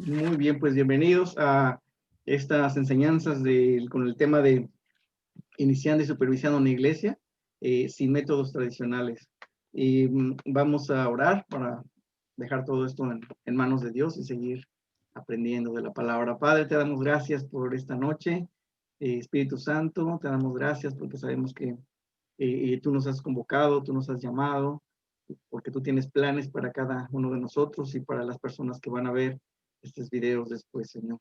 Muy bien, pues bienvenidos a estas enseñanzas con el tema de iniciando y supervisando una iglesia sin métodos tradicionales. Y vamos a orar para dejar todo esto en manos de Dios y seguir aprendiendo de la palabra. Padre, te damos gracias por esta noche. Espíritu Santo, te damos gracias porque sabemos que tú nos has convocado, tú nos has llamado, porque tú tienes planes para cada uno de nosotros y para las personas que van a ver estos videos después, Señor.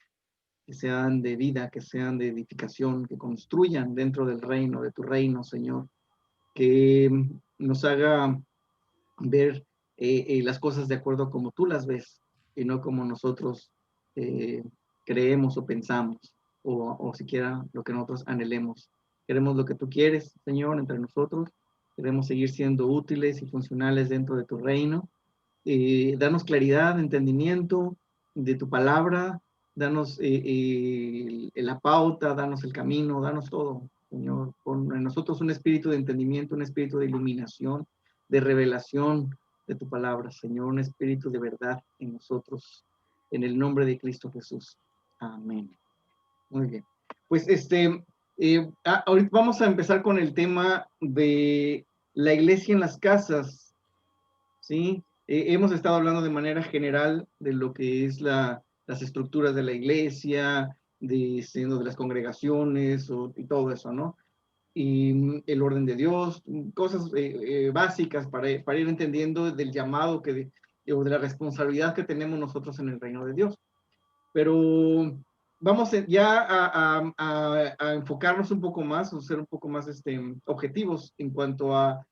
Que sean de vida, que sean de edificación, que construyan dentro del reino, de tu reino, Señor. Que nos haga ver las cosas de acuerdo a como tú las ves y no como nosotros creemos o pensamos o siquiera lo que nosotros anhelemos. Queremos lo que tú quieres, Señor, entre nosotros. Queremos seguir siendo útiles y funcionales dentro de tu reino. Danos claridad, entendimiento de tu palabra, danos la pauta, danos el camino, danos todo, Señor. Pon en nosotros un espíritu de entendimiento, un espíritu de iluminación, de revelación de tu palabra, Señor, un espíritu de verdad en nosotros, en el nombre de Cristo Jesús. Amén. Muy bien. Pues ahorita vamos a empezar con el tema de la iglesia en las casas, ¿sí? Hemos estado hablando de manera general de lo que es las estructuras de la iglesia, de las congregaciones y todo eso, ¿no? Y el orden de Dios, cosas básicas para ir entendiendo del llamado o de la responsabilidad que tenemos nosotros en el reino de Dios. Pero vamos ya a enfocarnos un poco más, o ser un poco más objetivos en cuanto a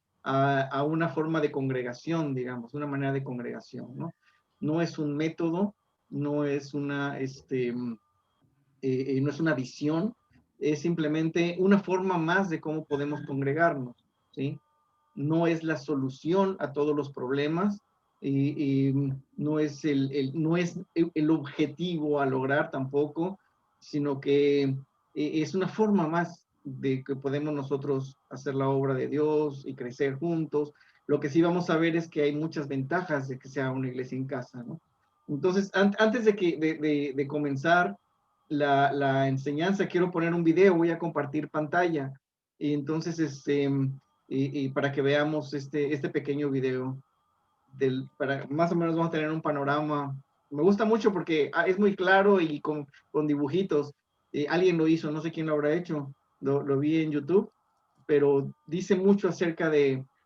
una forma de congregación, digamos, una manera de congregación, ¿no? No es un método, no es no es una visión, es simplemente una forma más de cómo podemos congregarnos, ¿sí? No es la solución a todos los problemas y no es no es el objetivo a lograr tampoco, sino que es una forma más de que podemos nosotros hacer la obra de Dios y crecer juntos. Lo que sí vamos a ver es que hay muchas ventajas de que sea una iglesia en casa, ¿no? Entonces, antes de comenzar la enseñanza, quiero poner un video, voy a compartir pantalla. Y entonces, y para que veamos este pequeño video, para más o menos vamos a tener un panorama. Me gusta mucho porque es muy claro y con dibujitos. Alguien lo hizo, no sé quién lo habrá hecho, lo vi en YouTube, pero dice mucho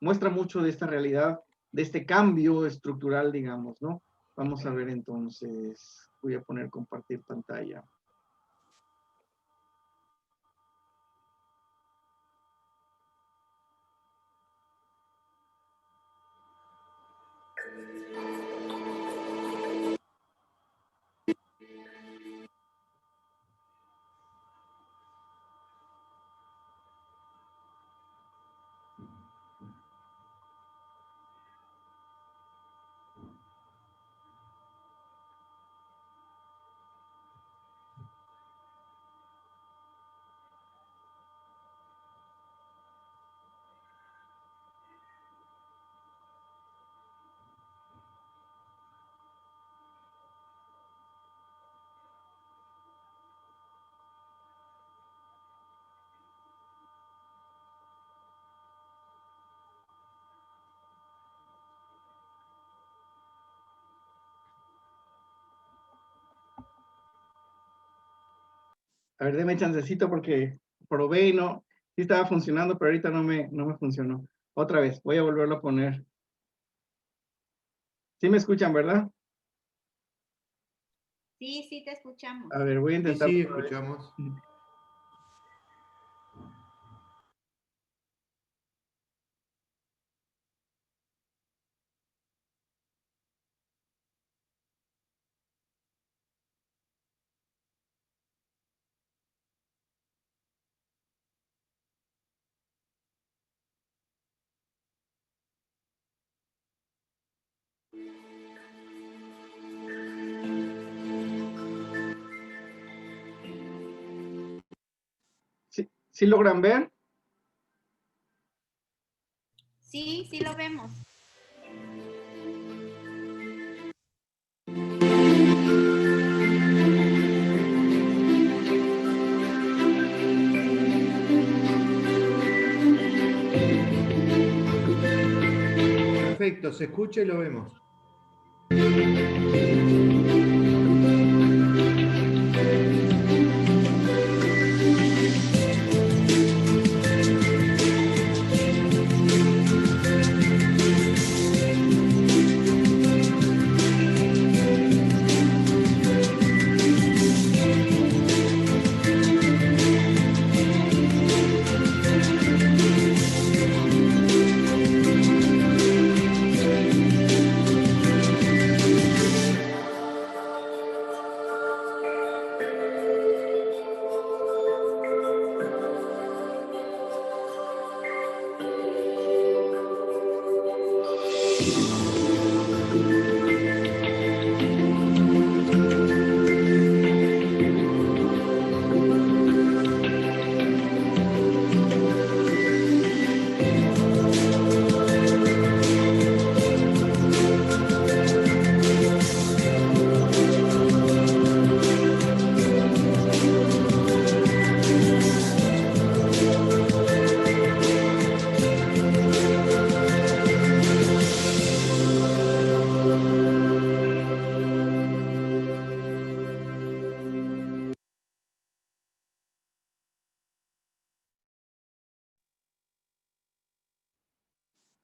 muestra mucho de esta realidad, de este cambio estructural, digamos, ¿no? Vamos a ver entonces, voy a poner compartir pantalla. A ver, déme chancecito porque probé y no, sí estaba funcionando, pero ahorita no me funcionó. Otra vez, voy a volverlo a poner. ¿Sí me escuchan, verdad? Sí, sí te escuchamos. A ver, voy a intentar. Sí, escuchamos. ¿Sí logran ver? Sí, sí lo vemos. los escucha y lo vemos.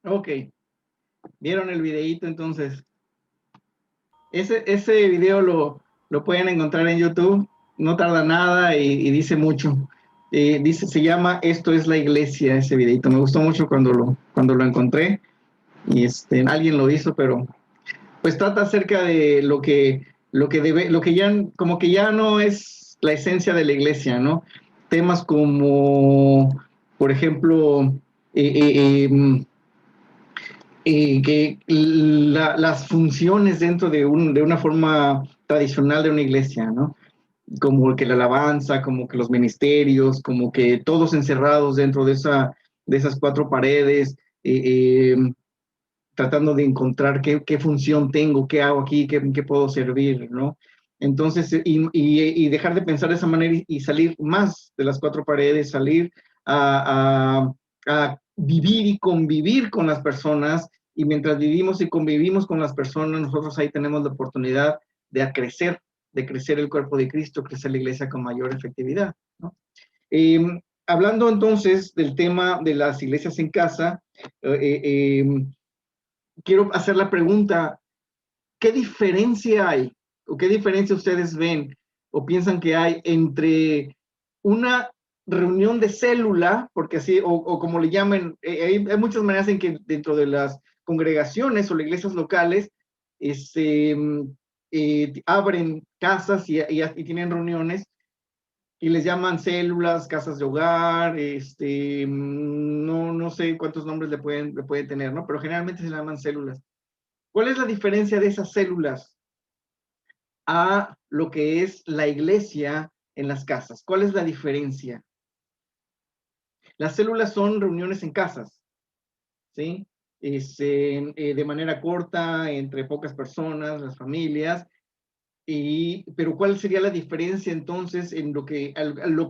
Ok, ¿vieron el videíto entonces? Ese video lo pueden encontrar en YouTube, no tarda nada y dice mucho. Se llama Esto es la Iglesia, ese videito. Me gustó mucho cuando lo encontré y alguien lo hizo, pero pues trata acerca de lo que ya, como que ya no es la esencia de la iglesia, ¿no? Temas como, por ejemplo, que las funciones dentro de una forma tradicional de una iglesia, ¿no? Como que la alabanza, como que los ministerios, como que todos encerrados dentro de esas cuatro paredes, tratando de encontrar qué función tengo, qué hago aquí, qué puedo servir, ¿no? Entonces, y dejar de pensar de esa manera y salir más de las cuatro paredes, salir a vivir y convivir con las personas, y mientras vivimos y convivimos con las personas, nosotros ahí tenemos la oportunidad de crecer el cuerpo de Cristo, crecer la iglesia con mayor efectividad, ¿no? Hablando entonces del tema de las iglesias en casa, quiero hacer la pregunta, ¿qué diferencia hay o qué diferencia ustedes ven o piensan que hay entre una reunión de célula, porque así, o como le llaman, hay muchas maneras en que dentro de las congregaciones o las iglesias locales abren casas y tienen reuniones y les llaman células, casas de hogar, no sé cuántos nombres le pueden tener, ¿no? Pero generalmente se llaman células. ¿Cuál es la diferencia de esas células a lo que es la iglesia en las casas? ¿Cuál es la diferencia? Las células son reuniones en casas, ¿sí? De manera corta, entre pocas personas, las familias. Pero ¿cuál sería la diferencia entonces en lo que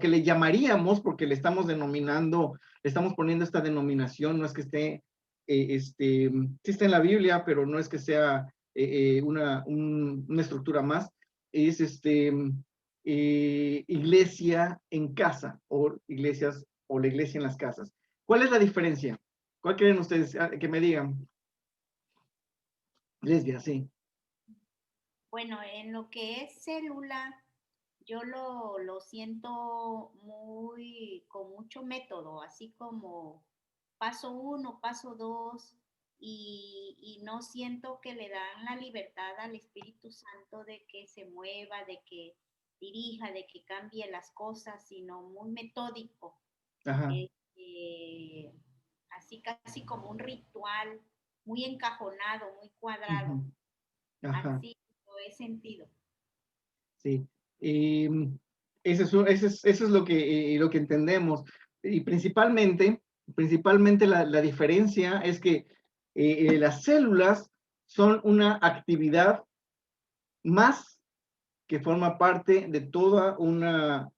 le llamaríamos, porque le estamos denominando, le estamos poniendo esta denominación, no es que esté, sí está en la Biblia, pero no es que sea una estructura más, es iglesia en casa o la iglesia en las casas. ¿Cuál es la diferencia? ¿Cuál creen ustedes? Que me digan. Lesbia, sí. Bueno, en lo que es célula, yo lo siento con mucho método, así como paso 1, paso 2, y no siento que le dan la libertad al Espíritu Santo de que se mueva, de que dirija, de que cambie las cosas, sino muy metódico. Ajá. Así casi como un ritual, muy encajonado, muy cuadrado. Uh-huh. Ajá. Así lo he sentido. Sí. Eso es lo que entendemos. Y principalmente la diferencia es que las células son una actividad más que forma parte de toda una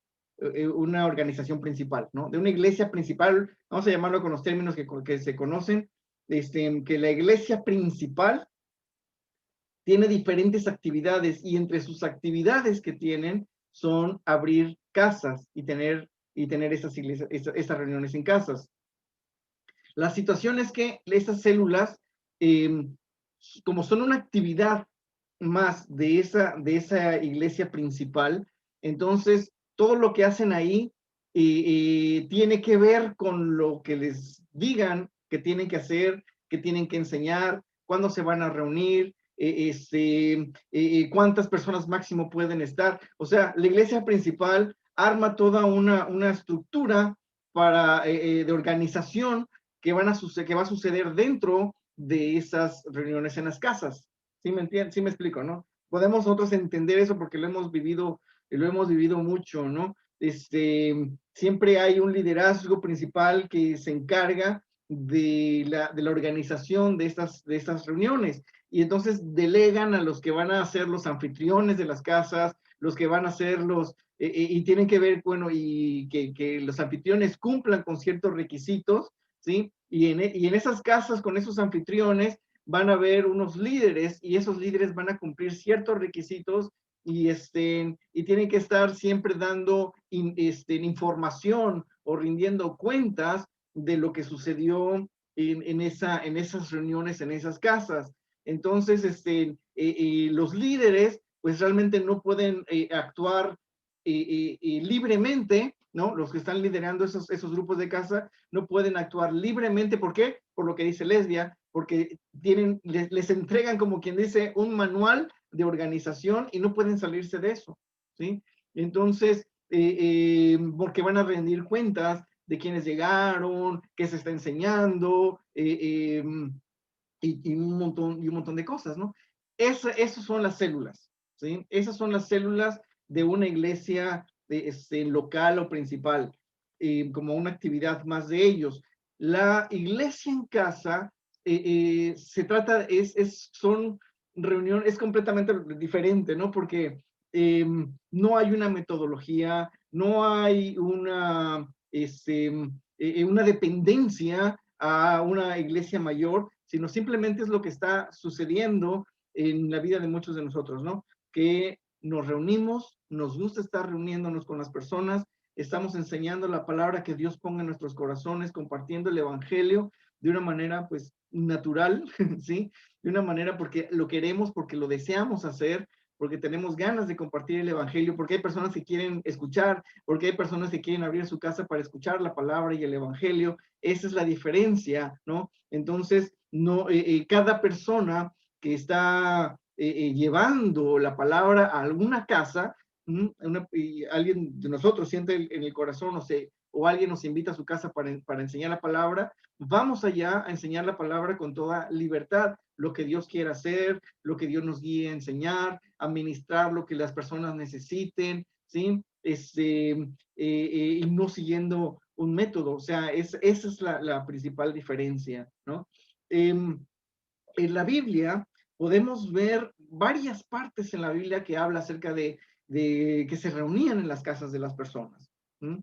organización principal, ¿no? De una iglesia principal, vamos a llamarlo con los términos que se conocen, que la iglesia principal tiene diferentes actividades y entre sus actividades que tienen son abrir casas y tener esas iglesias, esas reuniones en casas. La situación es que estas células, como son una actividad más de esa iglesia principal, entonces todo lo que hacen ahí tiene que ver con lo que les digan que tienen que hacer, que tienen que enseñar, cuándo se van a reunir, cuántas personas máximo pueden estar. O sea, la iglesia principal arma toda una estructura de organización que va a suceder dentro de esas reuniones en las casas. ¿Sí me entienden? ¿Sí me explico, no? Podemos nosotros entender eso porque lo hemos vivido mucho, ¿no? Siempre hay un liderazgo principal que se encarga de la organización de estas reuniones. Y entonces delegan a los que van a ser los anfitriones de las casas, los que van a ser y tienen que ver, bueno, y que los anfitriones cumplan con ciertos requisitos, ¿sí? Y en esas casas, con esos anfitriones, van a haber unos líderes y esos líderes van a cumplir ciertos requisitos y tienen que estar siempre dando información o rindiendo cuentas de lo que sucedió en esas reuniones, en esas casas. Entonces, los líderes, pues realmente no pueden actuar libremente, ¿no? Los que están liderando esos grupos de casa no pueden actuar libremente. ¿Por qué? Por lo que dice Lesbia, porque les entregan, como quien dice, un manual de organización y no pueden salirse de eso, ¿sí? Entonces, porque van a rendir cuentas de quiénes llegaron, qué se está enseñando, y un montón de cosas, ¿no? Esas son las células, ¿sí? Esas son las células de una iglesia local o principal, como una actividad más de ellos. La iglesia en casa se trata, son reuniones, es completamente diferente, ¿no? Porque no hay una metodología, no hay una dependencia a una iglesia mayor, sino simplemente es lo que está sucediendo en la vida de muchos de nosotros, ¿no? Que nos reunimos, nos gusta estar reuniéndonos con las personas, estamos enseñando la palabra que Dios ponga en nuestros corazones, compartiendo el evangelio de una manera, pues, natural, ¿sí? De una manera porque lo queremos, porque lo deseamos hacer, porque tenemos ganas de compartir el evangelio, porque hay personas que quieren escuchar, porque hay personas que quieren abrir su casa para escuchar la palabra y el evangelio. Esa es la diferencia, ¿no? Entonces, no, cada persona que está llevando la palabra a alguna casa, y alguien de nosotros siente en el corazón, o alguien nos invita a su casa para enseñar la palabra, vamos allá a enseñar la palabra con toda libertad, lo que Dios quiera hacer, lo que Dios nos guíe a enseñar, a ministrar lo que las personas necesiten, ¿sí? Y no siguiendo un método. O sea, esa es la principal diferencia, ¿no? En la Biblia podemos ver varias partes en la Biblia que habla acerca de que se reunían en las casas de las personas. ¿Mm?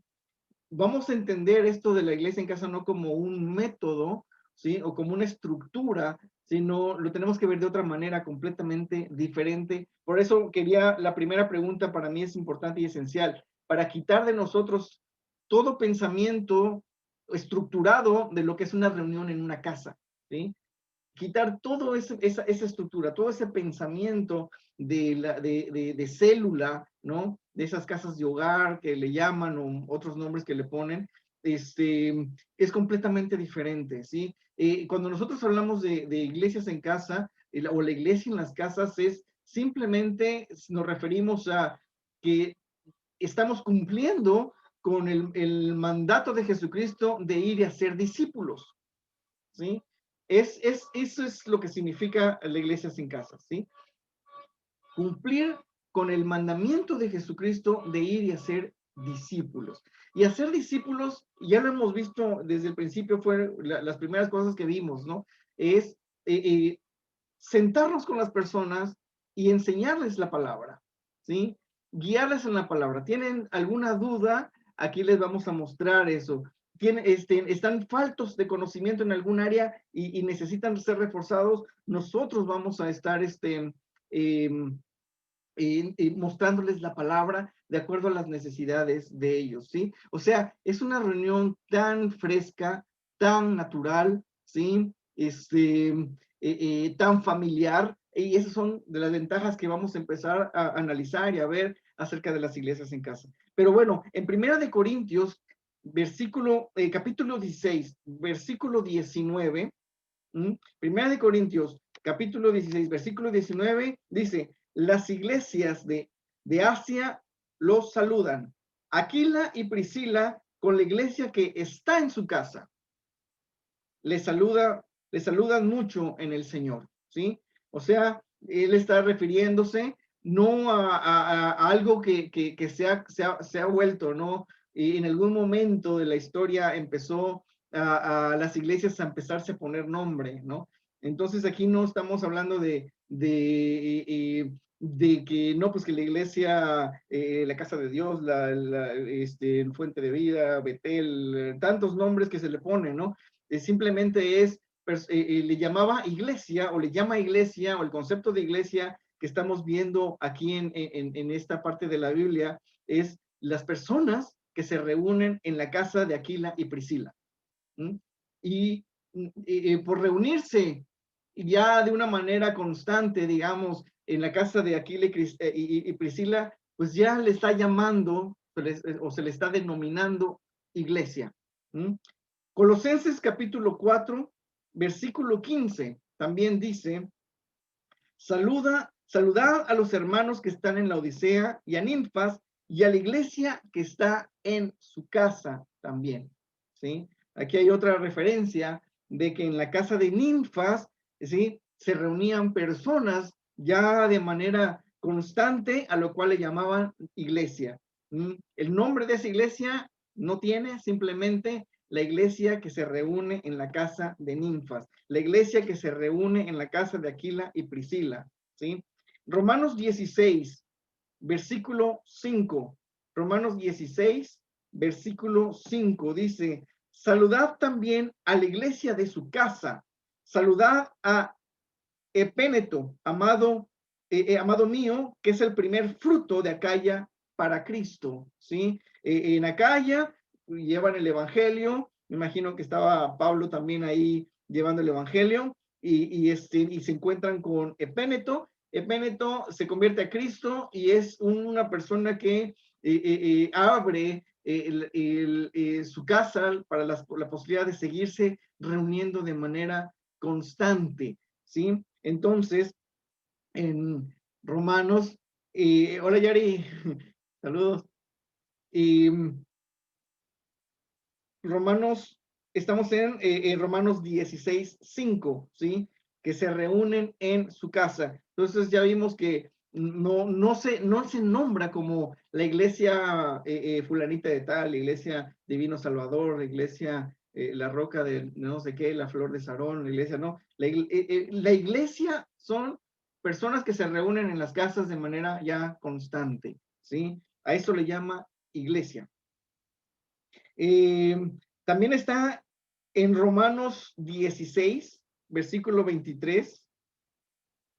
Vamos a entender esto de la iglesia en casa no como un método, ¿sí? O como una estructura, sino lo tenemos que ver de otra manera completamente diferente. Por eso la primera pregunta para mí es importante y esencial, para quitar de nosotros todo pensamiento estructurado de lo que es una reunión en una casa, ¿sí? Quitar toda esa estructura, todo ese pensamiento de célula, ¿no? De esas casas de hogar que le llaman o otros nombres que le ponen, es completamente diferente, ¿sí? Cuando nosotros hablamos de iglesias en casa o la iglesia en las casas es simplemente nos referimos a que estamos cumpliendo con el mandato de Jesucristo de ir y hacer discípulos, ¿sí? Eso es lo que significa la iglesia sin casa, ¿sí? Cumplir con el mandamiento de Jesucristo de ir y hacer discípulos. Y hacer discípulos, ya lo hemos visto desde el principio, fue las primeras cosas que vimos, ¿no? Es sentarnos con las personas y enseñarles la palabra, ¿sí? Guiarles en la palabra. ¿Tienen alguna duda? Aquí les vamos a mostrar eso. están faltos de conocimiento en algún área y necesitan ser reforzados, nosotros vamos a estar mostrándoles la palabra de acuerdo a las necesidades de ellos, ¿sí? O sea, es una reunión tan fresca, tan natural, ¿sí? Tan familiar, y esas son de las ventajas que vamos a empezar a analizar y a ver acerca de las iglesias en casa. Pero bueno, en Primera de Corintios, capítulo 16, versículo 19, Primera de Corintios, capítulo 16, versículo 19, dice, las iglesias de Asia los saludan. Aquila y Priscila con la iglesia que está en su casa. Les saludan mucho en el Señor, ¿sí? O sea, él está refiriéndose no a algo que se ha vuelto, ¿no? Y en algún momento de la historia empezó a las iglesias a empezarse a poner nombre, ¿no? Entonces aquí no estamos hablando de que no, pues que la iglesia, la casa de Dios, Fuente de Vida, Betel, tantos nombres que se le ponen, ¿no? Simplemente le llamaba iglesia o le llama iglesia o el concepto de iglesia que estamos viendo aquí en esta parte de la Biblia es las personas que se reúnen en la casa de Aquila y Priscila. ¿Mm? Y por reunirse ya de una manera constante, digamos, en la casa de Aquila y Priscila, pues ya le está llamando o se le está denominando iglesia. ¿Mm? Colosenses capítulo 4, versículo 15, también dice, saludad a los hermanos que están en la Odisea y a Ninfas y a la iglesia que está en su casa también, ¿sí? Aquí hay otra referencia de que en la casa de Ninfas, ¿sí? Se reunían personas ya de manera constante, a lo cual le llamaban iglesia. El nombre de esa iglesia no tiene, simplemente la iglesia que se reúne en la casa de Ninfas, la iglesia que se reúne en la casa de Aquila y Priscila, ¿sí? Romanos 16, versículo 5. Romanos 16, versículo 5 dice, saludad también a la iglesia de su casa, saludad a Epéneto, amado mío, que es el primer fruto de Acaya para Cristo, ¿sí? En Acaya llevan el evangelio, me imagino que estaba Pablo también ahí llevando el evangelio, y se encuentran con Epéneto. Epéneto se convierte a Cristo y es una persona que abre su casa para la posibilidad de seguirse reuniendo de manera constante, ¿sí? Entonces, en Romanos, hola Yari, saludos. Y Romanos, estamos en Romanos 16, 5, ¿sí? Que se reúnen en su casa. Entonces ya vimos que no se nombra como la iglesia fulanita de tal, la iglesia Divino Salvador, la iglesia La Roca de no sé qué, la Flor de Sarón, la iglesia, no. La iglesia son personas que se reúnen en las casas de manera ya constante, ¿sí? A eso le llama iglesia. También está en Romanos 16, versículo 23.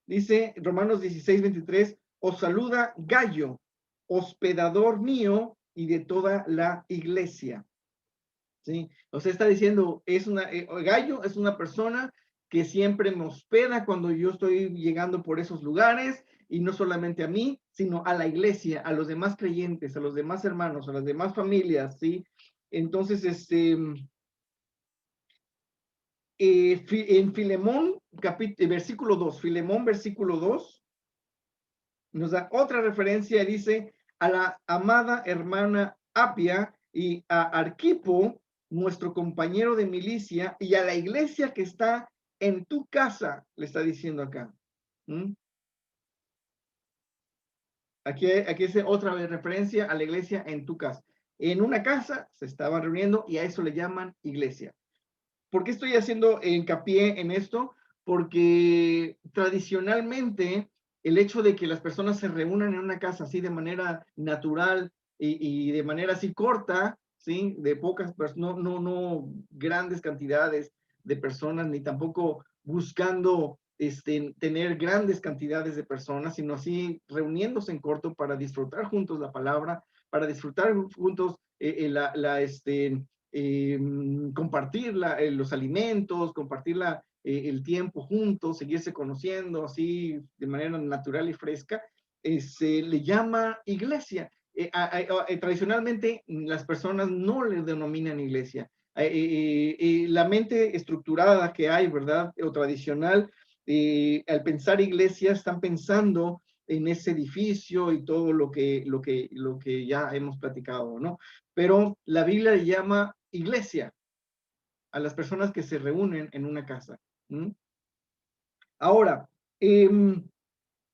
Dice Romanos 16, 23, os saluda Gallo, hospedador mío y de toda la iglesia. ¿Sí? O sea, está diciendo, Gallo es una persona que siempre me hospeda cuando yo estoy llegando por esos lugares, y no solamente a mí, sino a la iglesia, a los demás creyentes, a los demás hermanos, a las demás familias, ¿sí? Entonces, en Filemón, versículo 2, Filemón, versículo 2, nos da otra referencia, dice, a la amada hermana Apia y a Arquipo, nuestro compañero de milicia, y a la iglesia que está en tu casa, le está diciendo acá. Aquí es otra vez referencia a la iglesia en tu casa. En una casa se estaban reuniendo y a eso le llaman iglesia. ¿Por qué estoy haciendo hincapié en esto? Porque tradicionalmente el hecho de que las personas se reúnan en una casa así de manera natural y de manera así corta, ¿sí? De pocas personas, no grandes cantidades de personas, ni tampoco buscando tener grandes cantidades de personas, sino así reuniéndose en corto para disfrutar juntos la palabra, para disfrutar juntos compartir los alimentos, compartir el tiempo juntos, seguirse conociendo así de manera natural y fresca, se le llama iglesia. Tradicionalmente las personas no le denominan iglesia. La mente estructurada que hay, ¿verdad? O tradicional, al pensar iglesia, están pensando en ese edificio y todo lo que ya hemos platicado, ¿no? Pero la Biblia le llama iglesia a las personas que se reúnen en una casa. ¿Mm? Ahora,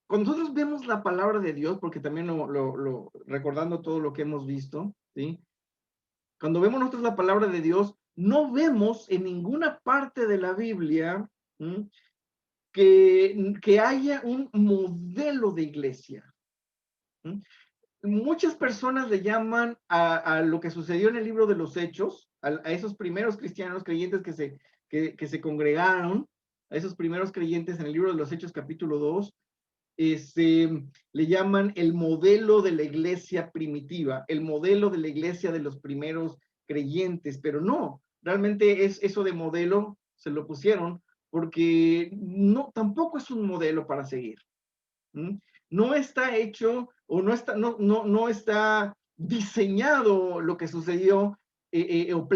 cuando nosotros vemos la palabra de Dios, porque también recordando todo lo que hemos visto, ¿sí? Cuando vemos nosotros la palabra de Dios, no vemos en ninguna parte de la Biblia que haya un modelo de iglesia. ¿Mm? Muchas personas le llaman a lo que sucedió en el libro de los Hechos, a esos primeros cristianos creyentes que se congregaron, a esos primeros creyentes en el libro de los Hechos capítulo 2, le llaman el modelo de la iglesia primitiva, el modelo de la iglesia de los primeros creyentes, pero no, realmente es eso de modelo, se lo pusieron, porque no, tampoco es un modelo para seguir. ¿Mm? No está hecho o no está diseñado lo que sucedió o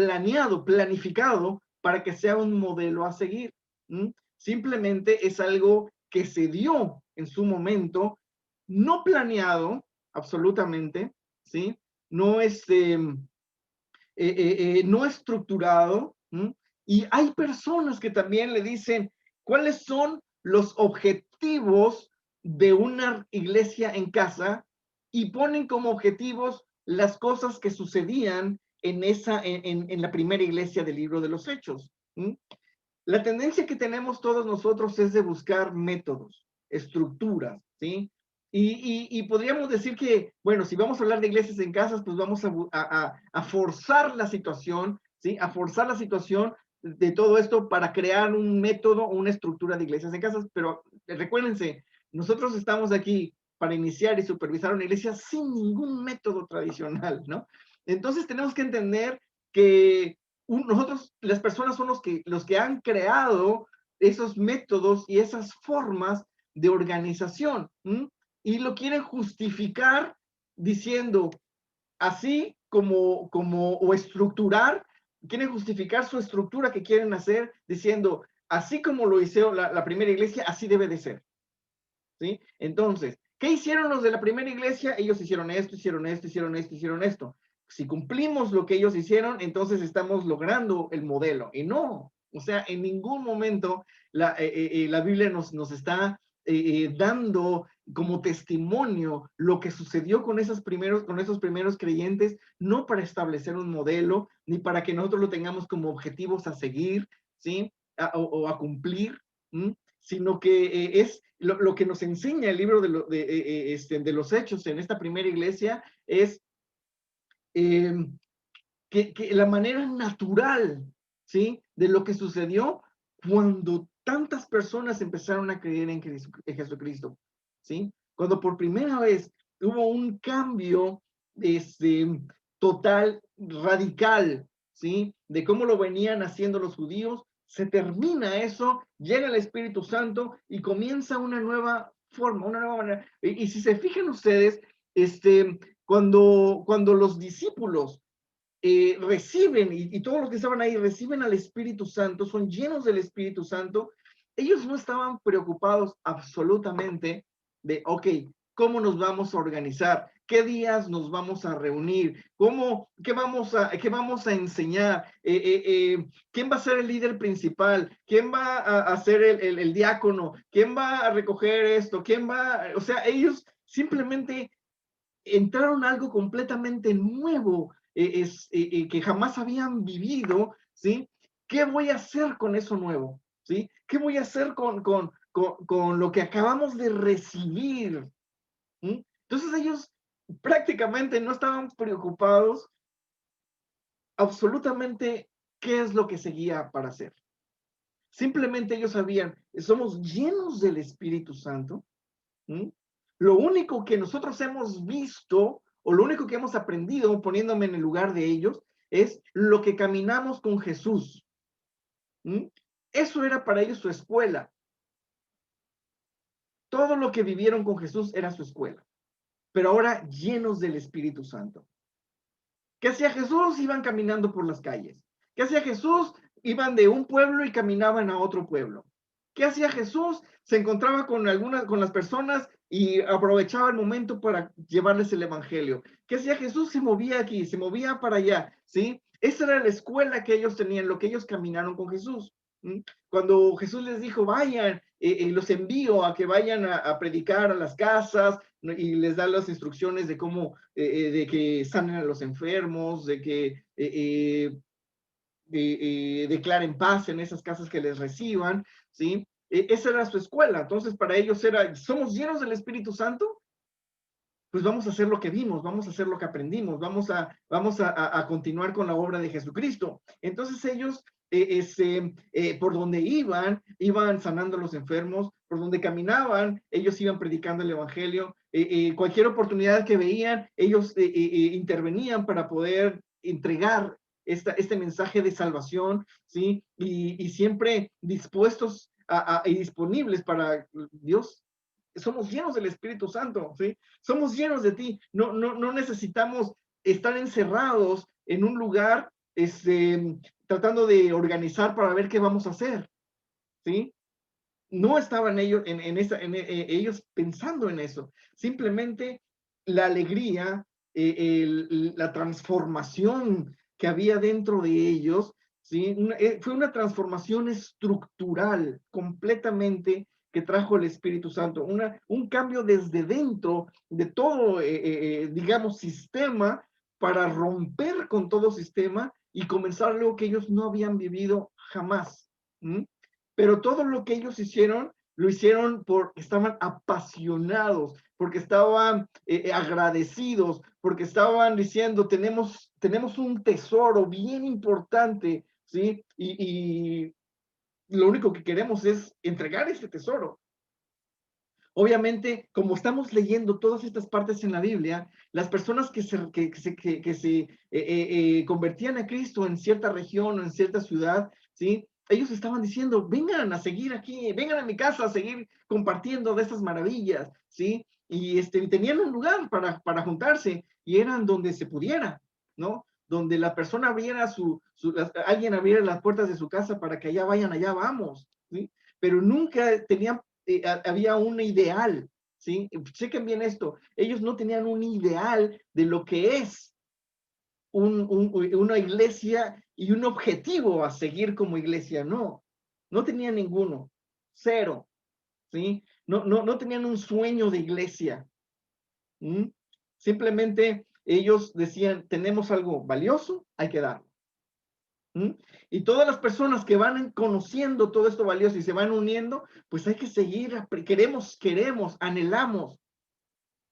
planificado para que sea un modelo a seguir. ¿Mm? Simplemente es algo que se dio en su momento, no planeado absolutamente, ¿sí? No no estructurado. ¿Mm? Y hay personas que también le dicen cuáles son los objetivos de una iglesia en casa y ponen como objetivos las cosas que sucedían en la primera iglesia del libro de los Hechos. ¿Mm? La tendencia que tenemos todos nosotros es de buscar métodos, estructuras, ¿sí? Y podríamos decir que, bueno, si vamos a hablar de iglesias en casas, pues vamos a forzar la situación, ¿sí? A forzar la situación de todo esto para crear un método o una estructura de iglesias en casas, pero recuérdense, nosotros estamos aquí para iniciar y supervisar una iglesia sin ningún método tradicional, ¿no? Entonces tenemos que entender que nosotros, las personas son los que han creado esos métodos y esas formas de organización, ¿m? Y lo quieren justificar diciendo así o estructurar, quieren justificar su estructura que quieren hacer diciendo así como lo hizo la primera iglesia, así debe de ser, ¿sí? Entonces, ¿qué hicieron los de la primera iglesia? Ellos hicieron esto, hicieron esto, hicieron esto, hicieron esto. Si cumplimos lo que ellos hicieron, entonces estamos logrando el modelo. Y no, o sea, en ningún momento la Biblia nos está dando como testimonio lo que sucedió con esos primeros creyentes, no para establecer un modelo, ni para que nosotros lo tengamos como objetivos a seguir, ¿sí? O a cumplir, ¿m? Sino que es lo que nos enseña el libro de los Hechos en esta primera iglesia es eh, que la manera natural, ¿sí? De lo que sucedió cuando tantas personas empezaron a creer en Jesucristo, ¿sí? Cuando por primera vez hubo un cambio total, radical, ¿sí? De cómo lo venían haciendo los judíos, se termina eso, llega el Espíritu Santo y comienza una nueva forma, una nueva manera. Y si se fijan ustedes, cuando los discípulos reciben, y todos los que estaban ahí reciben al Espíritu Santo, son llenos del Espíritu Santo, ellos no estaban preocupados absolutamente de, ok, ¿cómo nos vamos a organizar? ¿Qué días nos vamos a reunir? ¿Qué vamos a enseñar? ¿Quién va a ser el líder principal? ¿Quién va a ser el diácono? ¿Quién va a recoger esto? O sea, ellos simplemente entraron a algo completamente nuevo, que jamás habían vivido, ¿sí? ¿Qué voy a hacer con eso nuevo? ¿Sí? ¿Qué voy a hacer con lo que acabamos de recibir? ¿Mm? Entonces ellos prácticamente no estaban preocupados absolutamente qué es lo que seguía para hacer. Simplemente ellos sabían, somos llenos del Espíritu Santo. ¿Mm? Lo único que nosotros hemos visto o lo único que hemos aprendido, poniéndome en el lugar de ellos, es lo que caminamos con Jesús. ¿Mm? Eso era para ellos su escuela. Todo lo que vivieron con Jesús era su escuela, pero ahora llenos del Espíritu Santo. ¿Qué hacía Jesús? Iban caminando por las calles. ¿Qué hacía Jesús? Iban de un pueblo y caminaban a otro pueblo. ¿Qué hacía Jesús? Se encontraba con las personas y aprovechaba el momento para llevarles el evangelio. ¿Qué hacía Jesús? Se movía aquí, se movía para allá, ¿sí? Esa era la escuela que ellos tenían, lo que ellos caminaron con Jesús. ¿Mm? Cuando Jesús les dijo, vayan, los envío a que vayan a predicar a las casas, ¿no? Y les da las instrucciones de cómo, de que sanen a los enfermos, de que declaren paz en esas casas que les reciban, ¿sí? Esa era su escuela. Entonces, para ellos era, somos llenos del Espíritu Santo, pues vamos a hacer lo que vimos, vamos a hacer lo que aprendimos, vamos a continuar con la obra de Jesucristo. Entonces ellos, por donde iban sanando a los enfermos, por donde caminaban, ellos iban predicando el Evangelio, cualquier oportunidad que veían, ellos intervenían para poder entregar este mensaje de salvación, ¿sí? Y siempre dispuestos y disponibles para Dios. Somos llenos del Espíritu Santo, ¿sí? Somos llenos de ti. No necesitamos estar encerrados en un lugar, tratando de organizar para ver qué vamos a hacer, ¿sí? No estaban ellos ellos pensando en eso. Simplemente la alegría, la transformación que había dentro de ellos, ¿sí? Fue una transformación estructural completamente que trajo el Espíritu Santo, un cambio desde dentro de todo, digamos, sistema para romper con todo sistema y comenzar algo que ellos no habían vivido jamás. ¿Mm? Pero todo lo que ellos hicieron, lo hicieron porque estaban apasionados, porque estaban agradecidos, porque estaban diciendo, tenemos un tesoro bien importante, ¿sí? Y lo único que queremos es entregar ese tesoro. Obviamente, como estamos leyendo todas estas partes en la Biblia, las personas que se convertían a Cristo en cierta región o en cierta ciudad, ¿sí? Ellos estaban diciendo, vengan a seguir aquí, vengan a mi casa a seguir compartiendo de estas maravillas, ¿sí? Y tenían un lugar para juntarse y eran donde se pudiera, ¿no? Donde la persona abriera alguien abriera las puertas de su casa para que allá vayan, allá vamos, ¿sí? Pero nunca tenían había un ideal, ¿sí? Chequen bien esto, ellos no tenían un ideal de lo que es una iglesia y un objetivo a seguir como iglesia, no tenían ninguno, cero, ¿sí? No tenían un sueño de iglesia. ¿Mm? Simplemente ellos decían, tenemos algo valioso, hay que darlo. ¿Mm? Y todas las personas que van conociendo todo esto valioso y se van uniendo, pues hay que seguir, queremos, anhelamos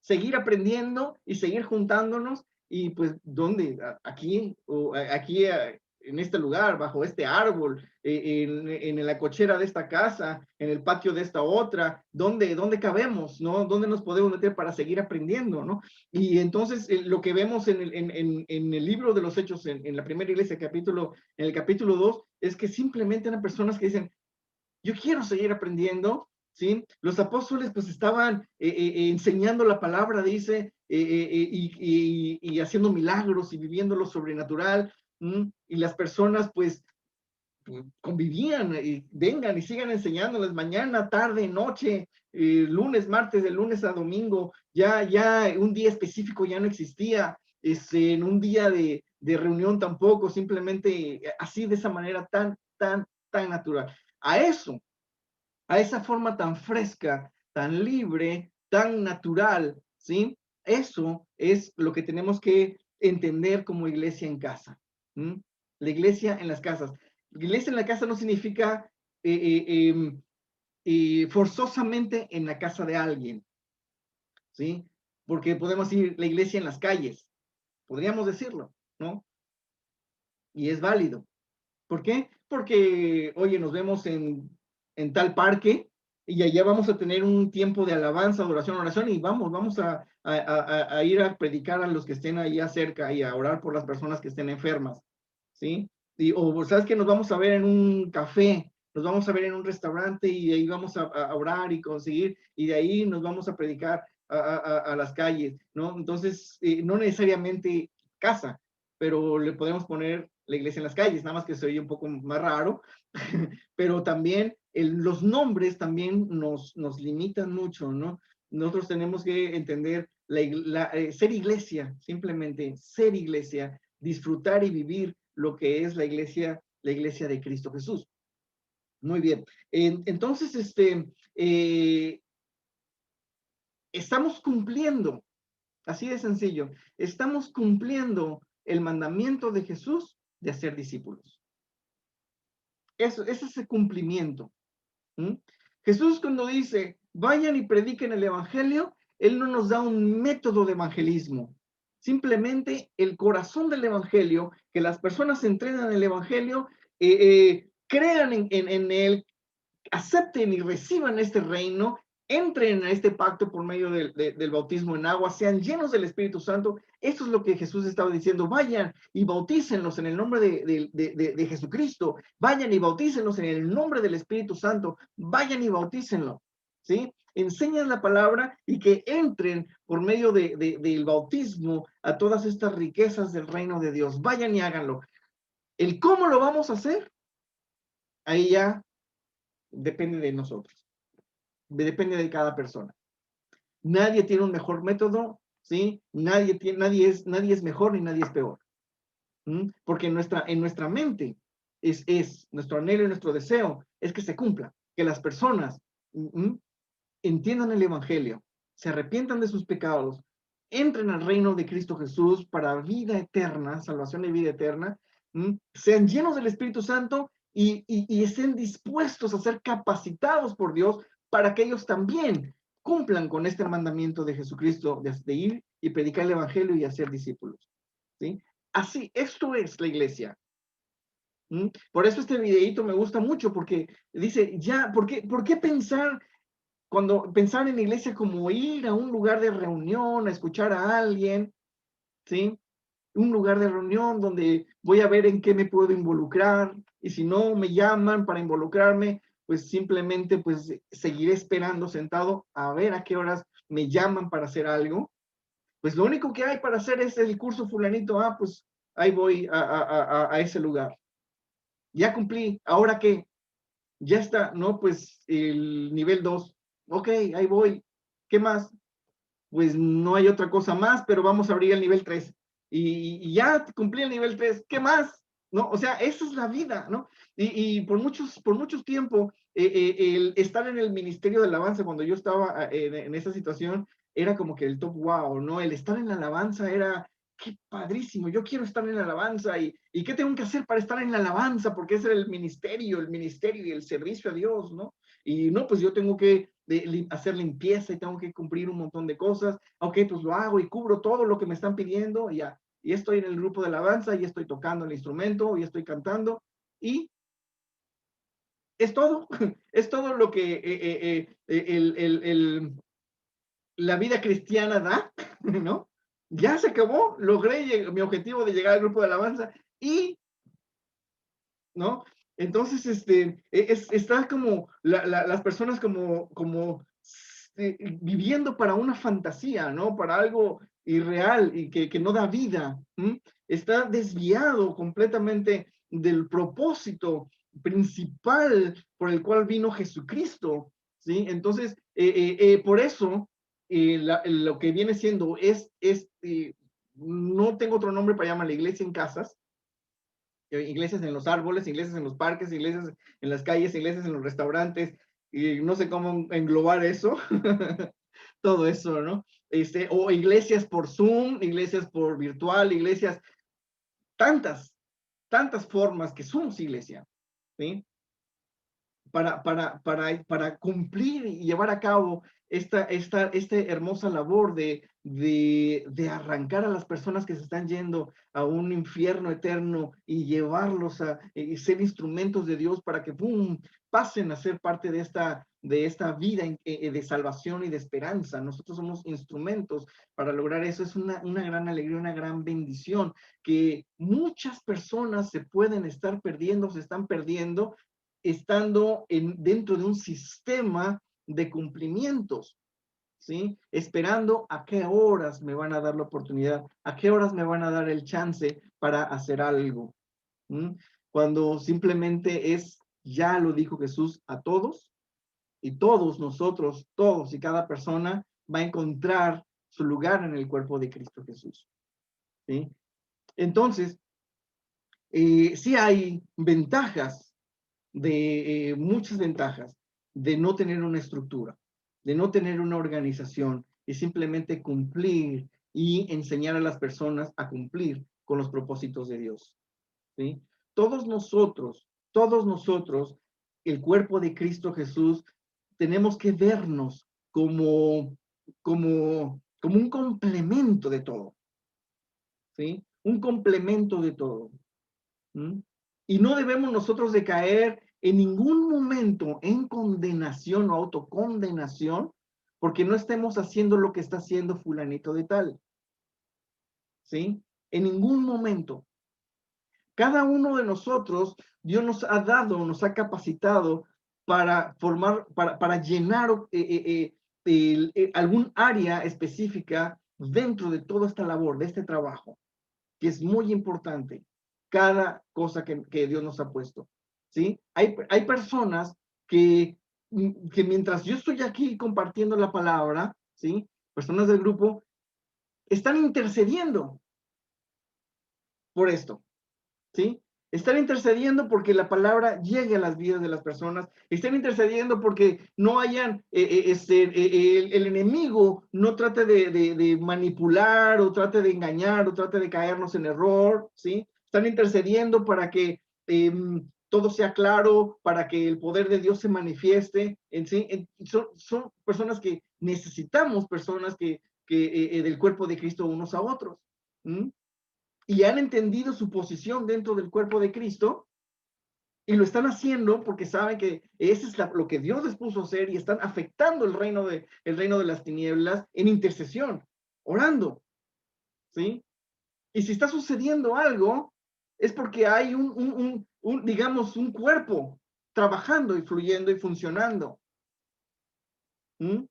seguir aprendiendo y seguir juntándonos y pues, ¿dónde? Aquí, o aquí en este lugar, bajo este árbol, en la cochera de esta casa, en el patio de esta otra, ¿dónde cabemos, no? ¿Dónde nos podemos meter para seguir aprendiendo, no? Y entonces lo que vemos en el libro de los Hechos, en la primera iglesia, en el capítulo 2, es que simplemente eran personas que dicen, yo quiero seguir aprendiendo, ¿sí? Los apóstoles pues estaban enseñando la palabra, dice, y haciendo milagros y viviendo lo sobrenatural, y las personas pues convivían y vengan y sigan enseñándoles mañana, tarde, noche, lunes, martes, de lunes a domingo, ya un día específico ya no existía, en un día de reunión tampoco, simplemente así de esa manera tan natural. A eso, a esa forma tan fresca, tan libre, tan natural, ¿sí? Eso es lo que tenemos que entender como iglesia en casa. ¿Mm? La iglesia en las casas. La iglesia en la casa no significa forzosamente en la casa de alguien, ¿sí? Porque podemos decir la iglesia en las calles, podríamos decirlo, ¿no? y es válido. ¿Por qué? Porque, oye, nos vemos en tal parque y allá vamos a tener un tiempo de alabanza, adoración, oración y vamos a ir a predicar a los que estén allá cerca y a orar por las personas que estén enfermas, ¿sí? O sabes que nos vamos a ver en un café, nos vamos a ver en un restaurante y ahí vamos a orar y conseguir, y de ahí nos vamos a predicar a las calles, ¿no? Entonces, no necesariamente casa, pero le podemos poner la iglesia en las calles, nada más que se oye un poco más raro, pero también los nombres también nos limitan mucho, ¿no? Nosotros tenemos que entender ser iglesia, simplemente ser iglesia, disfrutar y vivir lo que es la iglesia de Cristo Jesús. Muy bien. Entonces, estamos cumpliendo, así de sencillo, estamos cumpliendo el mandamiento de Jesús de hacer discípulos. Eso, ese es el cumplimiento. ¿Mm? Jesús cuando dice, vayan y prediquen el evangelio, Él no nos da un método de evangelismo. Simplemente el corazón del evangelio, que las personas entrenan el evangelio, crean en él, acepten y reciban este reino, entren a este pacto por medio del bautismo en agua, sean llenos del Espíritu Santo. Eso es lo que Jesús estaba diciendo. Vayan y bautícenlos en el nombre de Jesucristo. Vayan y bautícenlos en el nombre del Espíritu Santo. Vayan y bautícenlo. ¿Sí? Enseñan la palabra y que entren por medio del bautismo a todas estas riquezas del reino de Dios. Vayan y háganlo. El cómo lo vamos a hacer, ahí ya depende de nosotros, depende de cada persona. Nadie tiene un mejor método, ¿sí? Nadie es mejor ni nadie es peor. Porque en nuestra mente es nuestro anhelo y nuestro deseo es que se cumpla, que las personas entiendan el evangelio, se arrepientan de sus pecados, entren al reino de Cristo Jesús para vida eterna, salvación y vida eterna, sean llenos del Espíritu Santo y estén dispuestos a ser capacitados por Dios para que ellos también cumplan con este mandamiento de Jesucristo de ir y predicar el evangelio y hacer discípulos. ¿Sí? Así, esto es la iglesia. Por eso este videito me gusta mucho, porque dice, ya, ¿por qué pensar en la iglesia como ir a un lugar de reunión, a escuchar a alguien, ¿sí? Un lugar de reunión donde voy a ver en qué me puedo involucrar, y si no me llaman para involucrarme, pues simplemente pues seguiré esperando sentado a ver a qué horas me llaman para hacer algo. Pues lo único que hay para hacer es el curso fulanito, pues ahí voy a ese lugar. Ya cumplí, ¿ahora qué? Ya está, ¿no? Pues el nivel 2. Ok, ahí voy. ¿Qué más? Pues no hay otra cosa más, pero vamos a abrir el nivel 3. Y ya cumplí el nivel 3. ¿Qué más? ¿No? O sea, esa es la vida, ¿no? Y por mucho tiempo, el estar en el ministerio de alabanza, cuando yo estaba en esa situación, era como que el top wow, ¿no? El estar en la alabanza era, qué padrísimo, yo quiero estar en la alabanza, y ¿qué tengo que hacer para estar en la alabanza? Porque ese era el ministerio y el servicio a Dios, ¿no? Y no, pues yo tengo que hacer limpieza y tengo que cumplir un montón de cosas. Ok, pues lo hago y cubro todo lo que me están pidiendo y ya. Y estoy en el grupo de alabanza y estoy tocando el instrumento y estoy cantando y es todo. Es todo lo que la vida cristiana da, ¿no? Ya se acabó, logré mi objetivo de llegar al grupo de alabanza y, ¿no? Entonces, está como las personas como viviendo para una fantasía, ¿no? Para algo irreal y que no da vida. Está desviado completamente del propósito principal por el cual vino Jesucristo, ¿sí? Entonces, por eso, lo que viene siendo no tengo otro nombre para llamar la iglesia en casas, iglesias en los árboles, iglesias en los parques, iglesias en las calles, iglesias en los restaurantes, y no sé cómo englobar eso, todo eso, ¿no? O iglesias por Zoom, iglesias por virtual, iglesias, tantas formas que somos iglesia, ¿sí? Para cumplir y llevar a cabo esta hermosa labor de de arrancar a las personas que se están yendo a un infierno eterno y llevarlos a ser instrumentos de Dios para que ¡pum!, pasen a ser parte de esta vida de salvación y de esperanza. Nosotros somos instrumentos para lograr eso. Es una gran alegría, una gran bendición, que muchas personas se pueden estar perdiendo, se están perdiendo, estando dentro de un sistema de cumplimientos, ¿sí? Esperando a qué horas me van a dar la oportunidad, a qué horas me van a dar el chance para hacer algo. ¿Mm? Cuando simplemente ya lo dijo Jesús, a todos, y todos nosotros, todos y cada persona va a encontrar su lugar en el cuerpo de Cristo Jesús, ¿sí? Entonces, sí hay ventajas, muchas ventajas de no tener una estructura, de no tener una organización y simplemente cumplir y enseñar a las personas a cumplir con los propósitos de Dios, ¿sí? Todos nosotros, el cuerpo de Cristo Jesús, tenemos que vernos como un complemento de todo, ¿sí? Un complemento de todo. ¿Mm? Y no debemos nosotros de caer en ningún momento en condenación o autocondenación porque no estemos haciendo lo que está haciendo fulanito de tal, ¿sí? En ningún momento. Cada uno de nosotros, Dios nos ha dado, nos ha capacitado para formar, para llenar algún área específica dentro de toda esta labor, de este trabajo, que es muy importante, cada cosa que Dios nos ha puesto, ¿sí? Hay personas que mientras yo estoy aquí compartiendo la palabra, ¿sí? Personas del grupo están intercediendo por esto, ¿sí? Están intercediendo porque la palabra llegue a las vidas de las personas. Están intercediendo porque no hayan, el enemigo no trate de manipular o trate de engañar o trate de caernos en error, ¿sí? Están intercediendo para que todo sea claro, para que el poder de Dios se manifieste, ¿sí? Son personas que necesitamos, personas que del cuerpo de Cristo unos a otros. ¿Mm? Y han entendido su posición dentro del cuerpo de Cristo y lo están haciendo porque saben que eso es lo que Dios les puso a hacer y están afectando el reino de las tinieblas en intercesión, orando, ¿sí? Y si está sucediendo algo, es porque hay digamos, un cuerpo trabajando y fluyendo y funcionando. ¿Mm?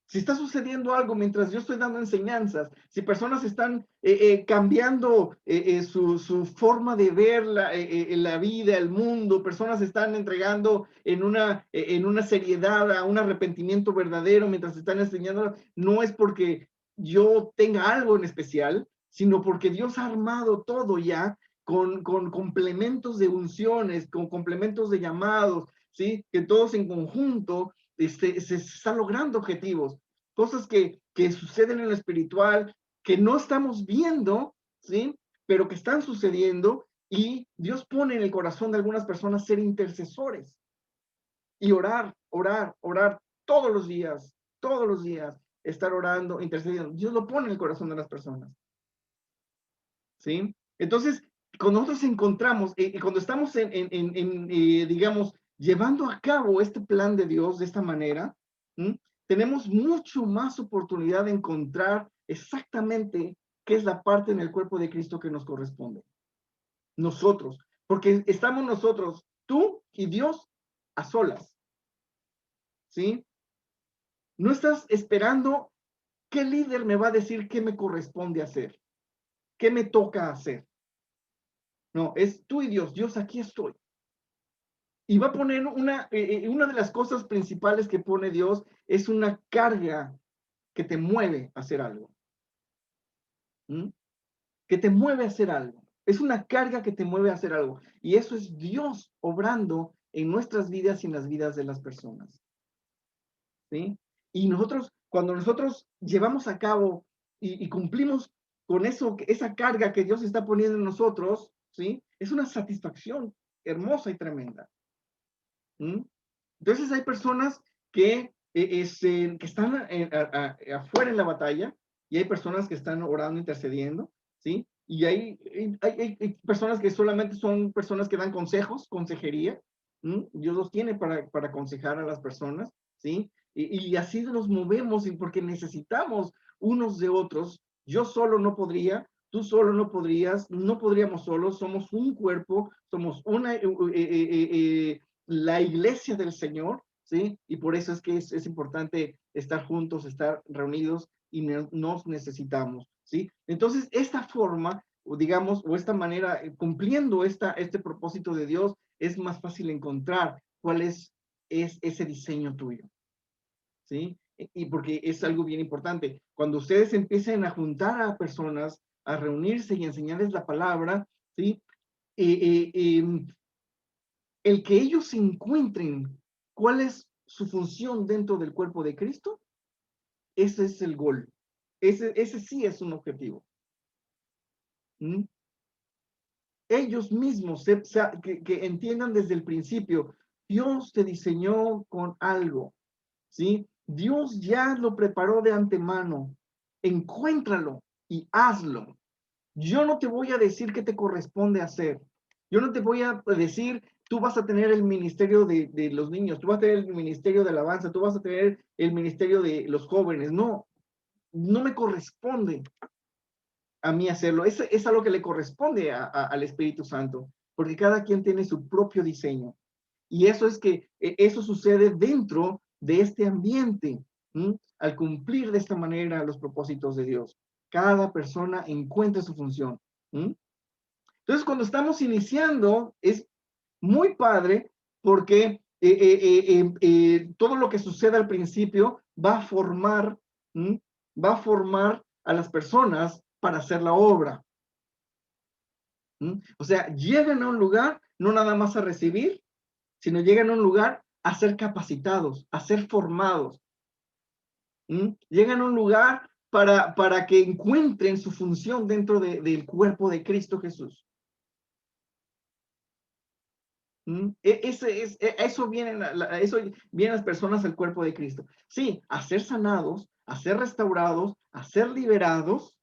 Si está sucediendo algo mientras yo estoy dando enseñanzas, si personas están cambiando su forma de ver la vida, el mundo, personas están entregando en una seriedad, a un arrepentimiento verdadero mientras están enseñando, no es porque yo tenga algo en especial, sino porque Dios ha armado todo ya con complementos de unciones, con complementos de llamados, ¿sí? Que todos en conjunto se está logrando objetivos, cosas que suceden en lo espiritual, que no estamos viendo, ¿sí? Pero que están sucediendo y Dios pone en el corazón de algunas personas ser intercesores y orar todos los días, estar orando, intercediendo. Dios lo pone en el corazón de las personas, ¿sí? Entonces, cuando nosotros encontramos, cuando estamos digamos, llevando a cabo este plan de Dios de esta manera, ¿m? Tenemos mucho más oportunidad de encontrar exactamente qué es la parte en el cuerpo de Cristo que nos corresponde. Nosotros, porque estamos nosotros, tú y Dios, a solas, ¿sí? No estás esperando qué líder me va a decir qué me corresponde hacer, qué me toca hacer. No, es tú y Dios. Dios, aquí estoy. Y va a poner una de las cosas principales que pone Dios es una carga que te mueve a hacer algo. ¿Mm? Que te mueve a hacer algo. Es una carga que te mueve a hacer algo. Y eso es Dios obrando en nuestras vidas y en las vidas de las personas. ¿Sí? Y cuando nosotros llevamos a cabo y cumplimos con eso, esa carga que Dios está poniendo en nosotros, ¿sí? Es una satisfacción hermosa y tremenda. ¿Mm? Entonces hay personas que están afuera en la batalla, y hay personas que están orando, intercediendo, ¿sí? Y hay personas que solamente son personas que dan consejos, consejería. Dios los tiene para aconsejar a las personas, ¿sí? Y así nos movemos porque necesitamos unos de otros. Yo solo no podría, tú solo no podrías, no podríamos solos, somos un cuerpo, somos la iglesia del Señor, ¿sí? Y por eso es que es importante estar juntos, estar reunidos y nos necesitamos, ¿sí? Entonces, esta forma, o digamos, o esta manera, cumpliendo este propósito de Dios, es más fácil encontrar cuál es ese diseño tuyo, ¿sí? Y porque es algo bien importante. Cuando ustedes empiecen a juntar a personas, a reunirse y enseñarles la palabra, ¿sí? El que ellos encuentren cuál es su función dentro del cuerpo de Cristo, ese es el gol. Ese sí es un objetivo. ¿Mm? Ellos mismos que entiendan desde el principio, Dios te diseñó con algo, ¿sí? Dios ya lo preparó de antemano. Encuéntralo y hazlo. Yo no te voy a decir qué te corresponde hacer. Yo no te voy a decir, tú vas a tener el ministerio de los niños, tú vas a tener el ministerio de alabanza, tú vas a tener el ministerio de los jóvenes. No, no me corresponde a mí hacerlo. Es algo que le corresponde al Espíritu Santo, porque cada quien tiene su propio diseño. Y eso es que eso sucede dentro de este ambiente, al cumplir de esta manera los propósitos de Dios. Cada persona encuentra su función. Entonces, cuando estamos iniciando, es muy padre porque todo lo que sucede al principio va a formar a las personas para hacer la obra. O sea, llegan a un lugar no nada más a recibir, sino llegan a un lugar a ser capacitados, a ser formados. Llegan a un lugar para que encuentren su función dentro del cuerpo de Cristo Jesús. Eso vienen las personas al cuerpo de Cristo. Sí, a ser sanados, a ser restaurados, a ser liberados,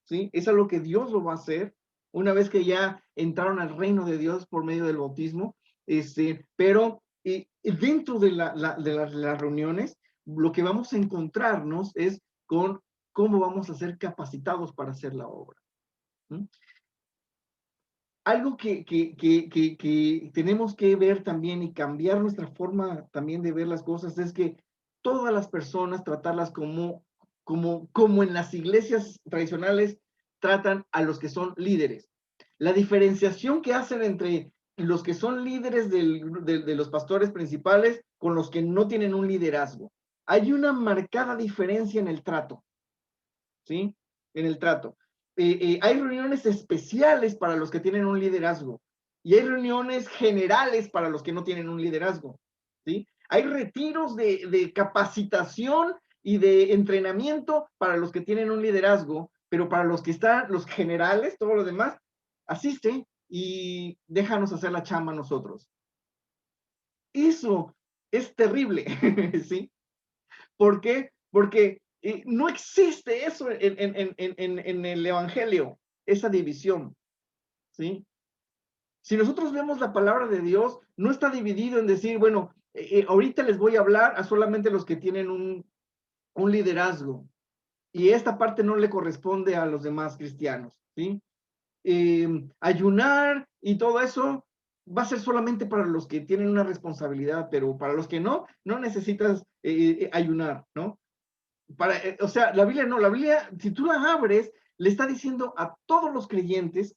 ¿sí? Eso es lo que Dios lo va a hacer una vez que ya entraron al reino de Dios por medio del bautismo. Pero dentro de las reuniones, lo que vamos a encontrarnos es con cómo vamos a ser capacitados para hacer la obra. Algo que tenemos que ver también y cambiar nuestra forma también de ver las cosas es que todas las personas tratarlas como en las iglesias tradicionales tratan a los que son líderes. La diferenciación que hacen entre los que son líderes de los pastores principales con los que no tienen un liderazgo. Hay una marcada diferencia en el trato, ¿sí? En el trato. Hay reuniones especiales para los que tienen un liderazgo y hay reuniones generales para los que no tienen un liderazgo, ¿sí? Hay retiros de capacitación y de entrenamiento para los que tienen un liderazgo, pero para los que están, los generales, todos los demás, asiste y déjanos hacer la chamba nosotros. Eso es terrible, ¿sí? ¿Por qué? Porque no existe eso en el Evangelio, esa división, ¿sí? Si nosotros vemos la palabra de Dios, no está dividido en decir, bueno, ahorita les voy a hablar a solamente los que tienen un liderazgo y esta parte no le corresponde a los demás cristianos, ¿sí? Ayunar y todo eso va a ser solamente para los que tienen una responsabilidad, pero para los que no necesitas ayunar, ¿no? O sea, la Biblia, si tú la abres, le está diciendo a todos los creyentes,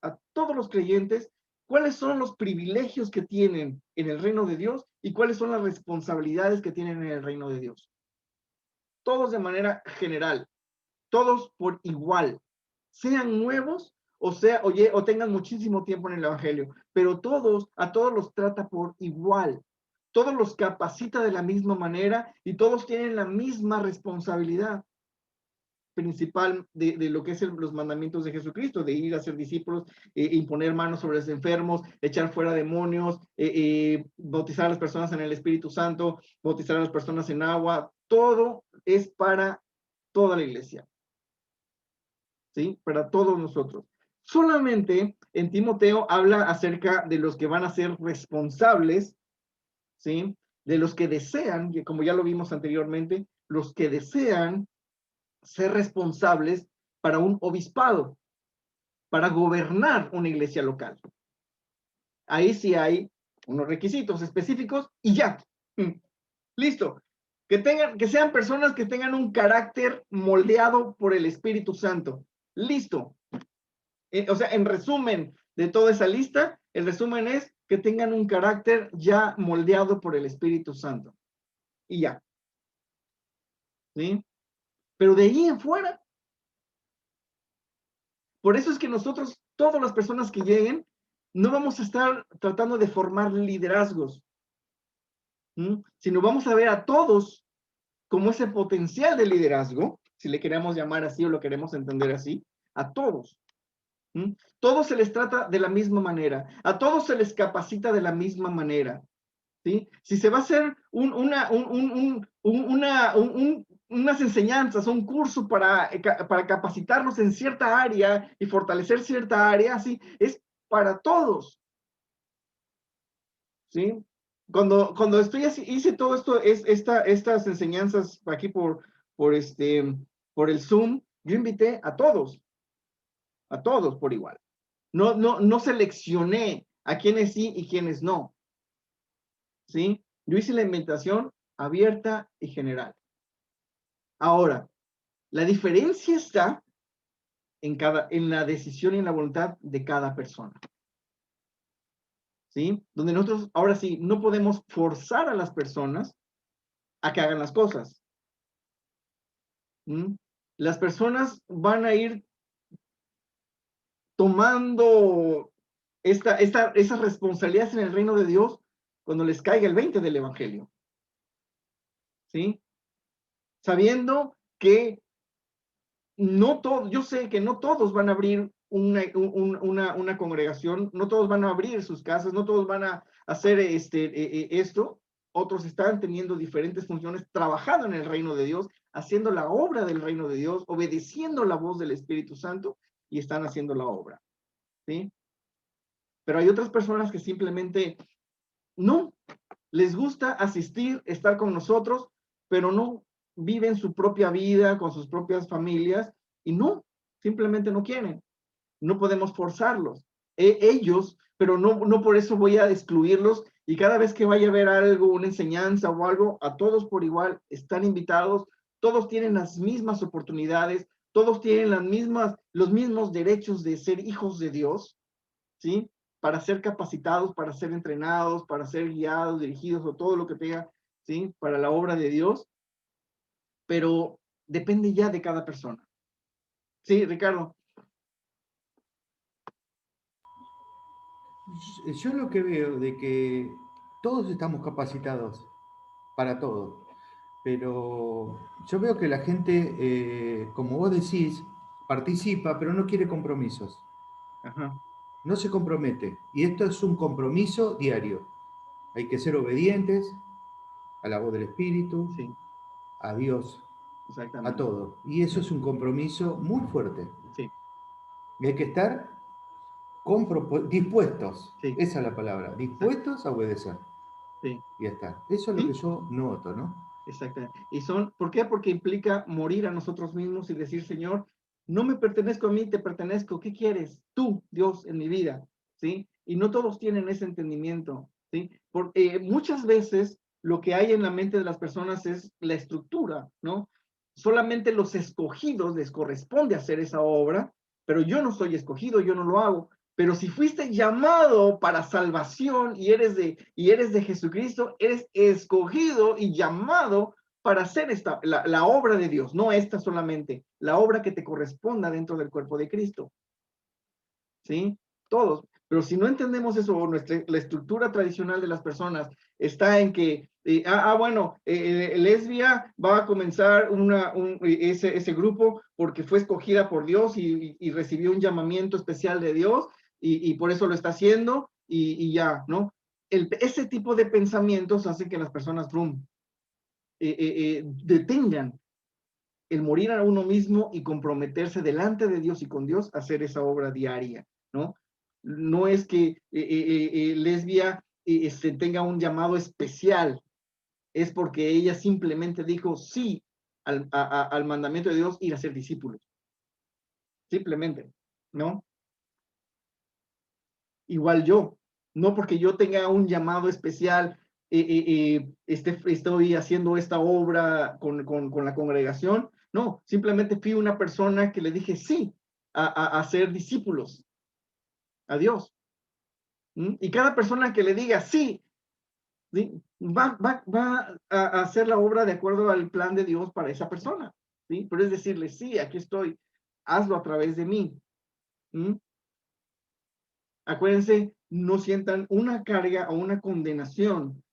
cuáles son los privilegios que tienen en el reino de Dios y cuáles son las responsabilidades que tienen en el reino de Dios. Todos de manera general, todos por igual, sean nuevos o tengan muchísimo tiempo en el Evangelio, pero a todos los trata por igual. Todos los capacita de la misma manera y todos tienen la misma responsabilidad principal de lo que es los mandamientos de Jesucristo, de ir a ser discípulos, imponer manos sobre los enfermos, echar fuera demonios, bautizar a las personas en el Espíritu Santo, bautizar a las personas en agua. Todo es para toda la iglesia. ¿sí? Para todos nosotros. Solamente en Timoteo habla acerca de los que van a ser responsables, ¿sí? De los que desean, como ya lo vimos anteriormente, los que desean ser responsables para un obispado, para gobernar una iglesia local. Ahí sí hay unos requisitos específicos y ya. Listo. Que sean personas que tengan un carácter moldeado por el Espíritu Santo. Listo. O sea, en resumen de toda esa lista, el resumen es que tengan un carácter ya moldeado por el Espíritu Santo. Y ya. ¿Sí? Pero de ahí en fuera. Por eso es que nosotros, todas las personas que lleguen, no vamos a estar tratando de formar liderazgos, sino vamos a ver a todos como ese potencial de liderazgo, si le queremos llamar así o lo queremos entender así, a todos. Todos se les trata de la misma manera, a todos se les capacita de la misma manera. ¿Sí? Si se va a hacer unas enseñanzas, un curso para capacitarnos en cierta área y fortalecer cierta área, ¿sí? Es para todos. ¿Sí? Cuando hice todo esto, estas enseñanzas aquí por el Zoom, yo invité a todos por igual. No seleccioné a quienes sí y quienes no. ¿Sí? Yo hice la invitación abierta y general. Ahora, la diferencia está en la decisión y en la voluntad de cada persona. ¿Sí? Donde nosotros, ahora sí, no podemos forzar a las personas a que hagan las cosas. Las personas van a ir tomando esas responsabilidades en el reino de Dios cuando les caiga el 20 del Evangelio. ¿Sí? Sabiendo que yo sé que no todos van a abrir una congregación, no todos van a abrir sus casas, no todos van a hacer esto. Otros están teniendo diferentes funciones, trabajando en el reino de Dios, haciendo la obra del reino de Dios, obedeciendo la voz del Espíritu Santo y están haciendo la obra. ¿Sí? Pero hay otras personas que simplemente no les gusta asistir, estar con nosotros, pero no viven su propia vida con sus propias familias y no, simplemente no quieren. No podemos forzarlos. Ellos, pero no por eso voy a excluirlos y cada vez que vaya a haber algo, una enseñanza o algo, a todos por igual están invitados, todos tienen las mismas oportunidades, todos tienen los mismos derechos de ser hijos de Dios, ¿sí? Para ser capacitados, para ser entrenados, para ser guiados, dirigidos o todo lo que tenga, ¿sí? Para la obra de Dios, pero depende ya de cada persona. Sí, Ricardo. Yo lo que veo de que todos estamos capacitados para todo, pero yo veo que la gente, como vos decís, participa, pero no quiere compromisos. Ajá. No se compromete. Y esto es un compromiso diario. Hay que ser obedientes a la voz del Espíritu, Sí, a Dios, a exactamente. todo. Y eso es un compromiso muy fuerte. Sí, Y hay que estar dispuestos, sí, esa es la palabra, exacto. dispuestos a obedecer. Sí, Y ya está. Eso es lo que sí, yo noto, ¿no? exactamente. ¿Por qué? Porque implica morir a nosotros mismos y decir, Señor, no me pertenezco a mí, te pertenezco. ¿Qué quieres tú, Dios, en mi vida? ¿Sí? Y no todos tienen ese entendimiento, ¿sí? Porque muchas veces lo que hay en la mente de las personas es la estructura, ¿no? Solamente los escogidos les corresponde hacer esa obra, pero yo no soy escogido, yo no lo hago. Pero si fuiste llamado para salvación y eres de Jesucristo, eres escogido y llamado para hacer la obra de Dios, no esta solamente, la obra que te corresponda dentro del cuerpo de Cristo. ¿Sí? Todos. Pero si no entendemos eso, la estructura tradicional de las personas está en que, Lesbia va a comenzar ese grupo porque fue escogida por Dios y recibió un llamamiento especial de Dios y por eso lo está haciendo y ya, ¿no? Ese tipo de pensamientos hace que las personas detengan el morir a uno mismo y comprometerse delante de Dios y con Dios a hacer esa obra diaria, ¿no? No es que Lesbia tenga un llamado especial, es porque ella simplemente dijo sí al mandamiento de Dios ir a ser discípulos. Simplemente, ¿no? Igual yo, no porque yo tenga un llamado especial, estoy haciendo esta obra con la congregación, no, simplemente fui una persona que le dije sí a ser discípulos, a Dios. Y cada persona que le diga sí, ¿sí? Va a hacer la obra de acuerdo al plan de Dios para esa persona, ¿sí? Pero es decirle, sí, aquí estoy, hazlo a través de mí. Acuérdense, no sientan una carga o una condenación.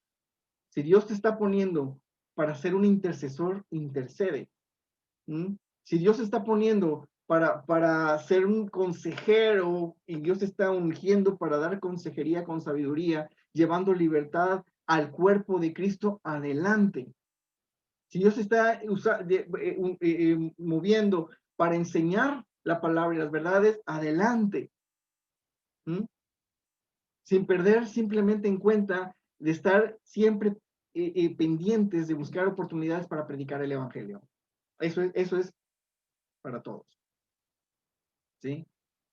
Si Dios te está poniendo para ser un intercesor, intercede. Si Dios te está poniendo para ser un consejero y Dios te está ungiendo para dar consejería con sabiduría, llevando libertad al cuerpo de Cristo, adelante. Si Dios está moviendo para enseñar la palabra y las verdades, adelante. Sin perder simplemente en cuenta de estar siempre pendientes de buscar oportunidades para predicar el evangelio. Eso es para todos. ¿Sí?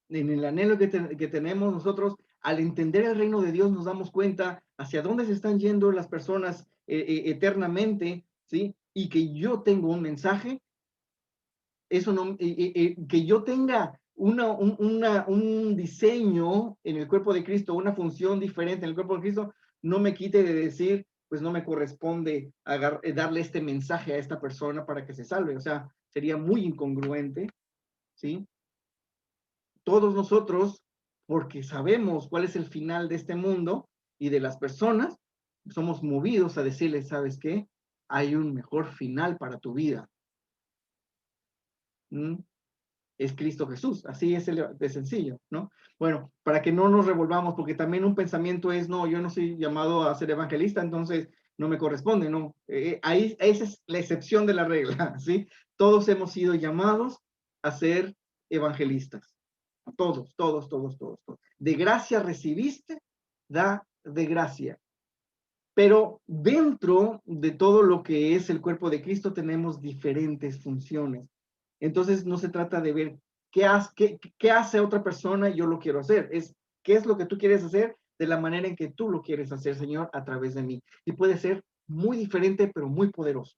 En el anhelo que tenemos nosotros, al entender el reino de Dios, nos damos cuenta hacia dónde se están yendo las personas eternamente, ¿sí? Y que yo tengo un mensaje, eso no, que yo tenga un diseño en el cuerpo de Cristo, una función diferente en el cuerpo de Cristo, no me quite de decir, pues no me corresponde darle este mensaje a esta persona para que se salve. O sea, sería muy incongruente, ¿sí? Todos nosotros, porque sabemos cuál es el final de este mundo y de las personas, somos movidos a decirles, ¿sabes qué? Hay un mejor final para tu vida. Es Cristo Jesús, así es de sencillo, ¿no? Bueno, para que no nos revolvamos, porque también un pensamiento es, no, yo no soy llamado a ser evangelista, entonces no me corresponde, ¿no? Ahí, esa es la excepción de la regla, ¿sí? Todos hemos sido llamados a ser evangelistas, todos. De gracia recibiste, da de gracia. Pero dentro de todo lo que es el cuerpo de Cristo tenemos diferentes funciones. Entonces no se trata de ver qué hace otra persona y yo lo quiero hacer. Es qué es lo que tú quieres hacer de la manera en que tú lo quieres hacer, Señor, a través de mí. Y puede ser muy diferente, pero muy poderoso,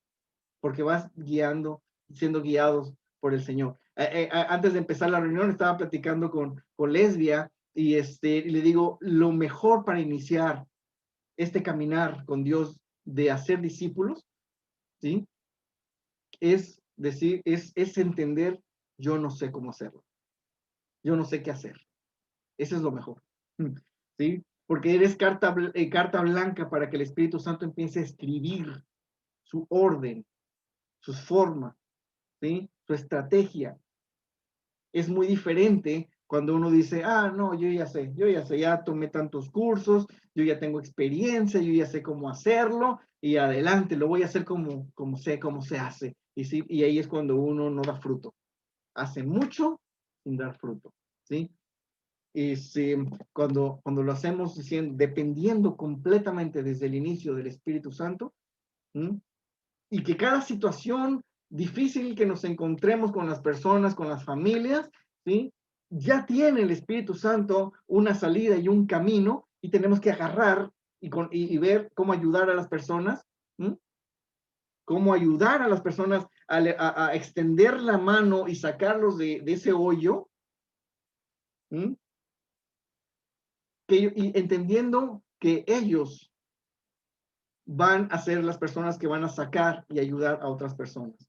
porque vas siendo guiados por el Señor. Antes de empezar la reunión estaba platicando con Lesbia y le digo, lo mejor para iniciar este caminar con Dios de hacer discípulos, ¿sí? Es decir, es entender, yo no sé cómo hacerlo. Yo no sé qué hacer. Eso es lo mejor, ¿sí? Porque eres carta blanca para que el Espíritu Santo empiece a escribir su orden, sus formas, ¿sí? Su estrategia. Es muy diferente cuando uno dice, no, yo ya sé, ya tomé tantos cursos, yo ya tengo experiencia, yo ya sé cómo hacerlo, y adelante, lo voy a hacer como sé cómo se hace. Y ahí es cuando uno no da fruto. Hace mucho sin dar fruto, ¿sí? Cuando lo hacemos dependiendo completamente desde el inicio del Espíritu Santo, y que cada situación difícil que nos encontremos con las personas, con las familias, ¿sí? Ya tiene el Espíritu Santo una salida y un camino y tenemos que agarrar y ver cómo ayudar a las personas, cómo ayudar a las personas a extender la mano y sacarlos de ese hoyo, y entendiendo que ellos van a ser las personas que van a sacar y ayudar a otras personas.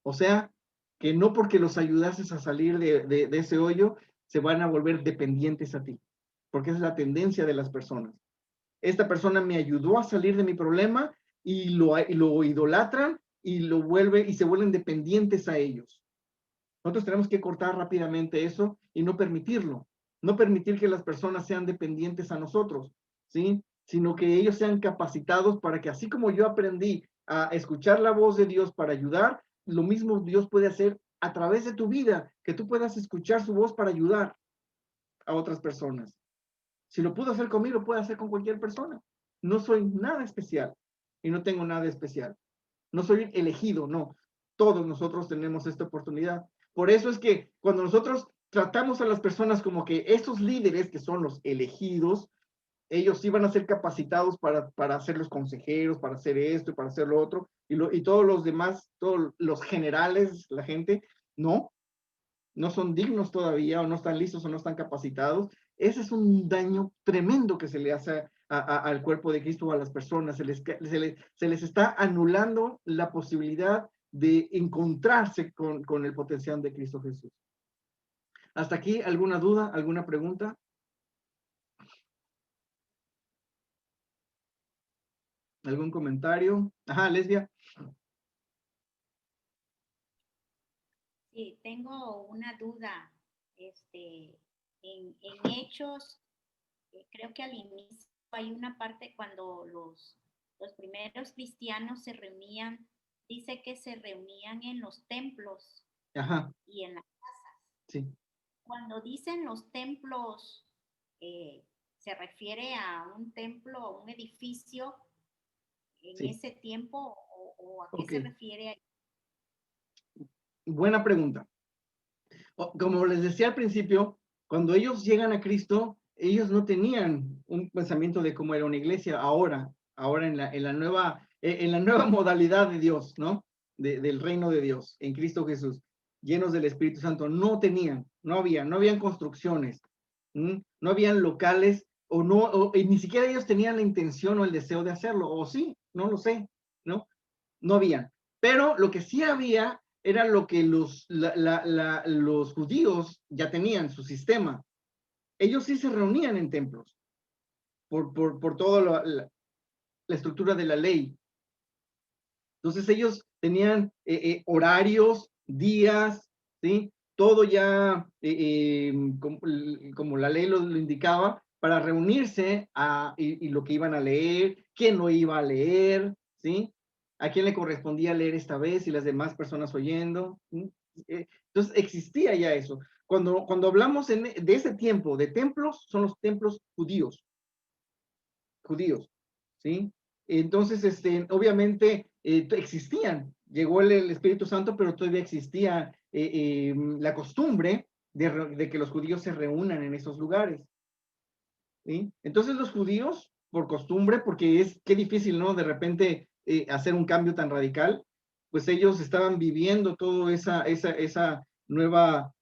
O sea, que no porque los ayudases a salir de ese hoyo, se van a volver dependientes a ti, porque esa es la tendencia de las personas. Esta persona me ayudó a salir de mi problema y lo idolatran y se vuelven dependientes a ellos. Nosotros tenemos que cortar rápidamente eso y no permitirlo. No permitir que las personas sean dependientes a nosotros, ¿sí? Sino que ellos sean capacitados para que así como yo aprendí a escuchar la voz de Dios para ayudar, lo mismo Dios puede hacer a través de tu vida, que tú puedas escuchar su voz para ayudar a otras personas. Si lo pudo hacer conmigo, lo puede hacer con cualquier persona. No soy nada especial y no tengo nada especial. No soy elegido, no. Todos nosotros tenemos esta oportunidad. Por eso es que cuando nosotros tratamos a las personas como que estos líderes que son los elegidos, ellos iban a ser capacitados para ser los consejeros, para hacer esto y para hacer lo otro, y todos los demás, todos los generales, la gente, no son dignos todavía, o no están listos, o no están capacitados. Ese es un daño tremendo que se le hace al cuerpo de Cristo o a las personas. Se les está anulando la posibilidad de encontrarse con el potencial de Cristo Jesús. ¿Hasta aquí alguna duda, alguna pregunta? ¿Algún comentario? Ajá, Lesbia. Sí, tengo una duda. En Hechos, creo que al inicio hay una parte cuando los primeros cristianos se reunían, dice que se reunían en los templos Ajá, y en las. sí. Cuando dicen los templos, se refiere a un templo, a un edificio en Sí. ese tiempo o a qué Ok. se refiere. Buena pregunta. Como les decía al principio, cuando ellos llegan a Cristo, ellos no tenían un pensamiento de cómo era una iglesia ahora en la nueva modalidad de Dios, ¿no? Del reino de Dios, en Cristo Jesús, llenos del Espíritu Santo. No habían construcciones, no habían locales, y ni siquiera ellos tenían la intención o el deseo de hacerlo, o sí, no lo sé, ¿no? No habían. Pero lo que sí había era lo que los judíos ya tenían, su sistema. Ellos sí se reunían en templos por toda la estructura de la ley. Entonces ellos tenían horarios, días, ¿sí? Todo ya como la ley lo indicaba, para reunirse y lo que iban a leer, quién lo iba a leer, ¿sí? A quién le correspondía leer esta vez y las demás personas oyendo. ¿Sí? Entonces existía ya eso. Cuando hablamos de ese tiempo, de templos, son los templos judíos, ¿sí? Entonces, obviamente existían, llegó el Espíritu Santo, pero todavía existía la costumbre de que los judíos se reúnan en esos lugares, ¿sí? Entonces los judíos, por costumbre, porque qué difícil, ¿no? De repente hacer un cambio tan radical, pues ellos estaban viviendo toda esa nueva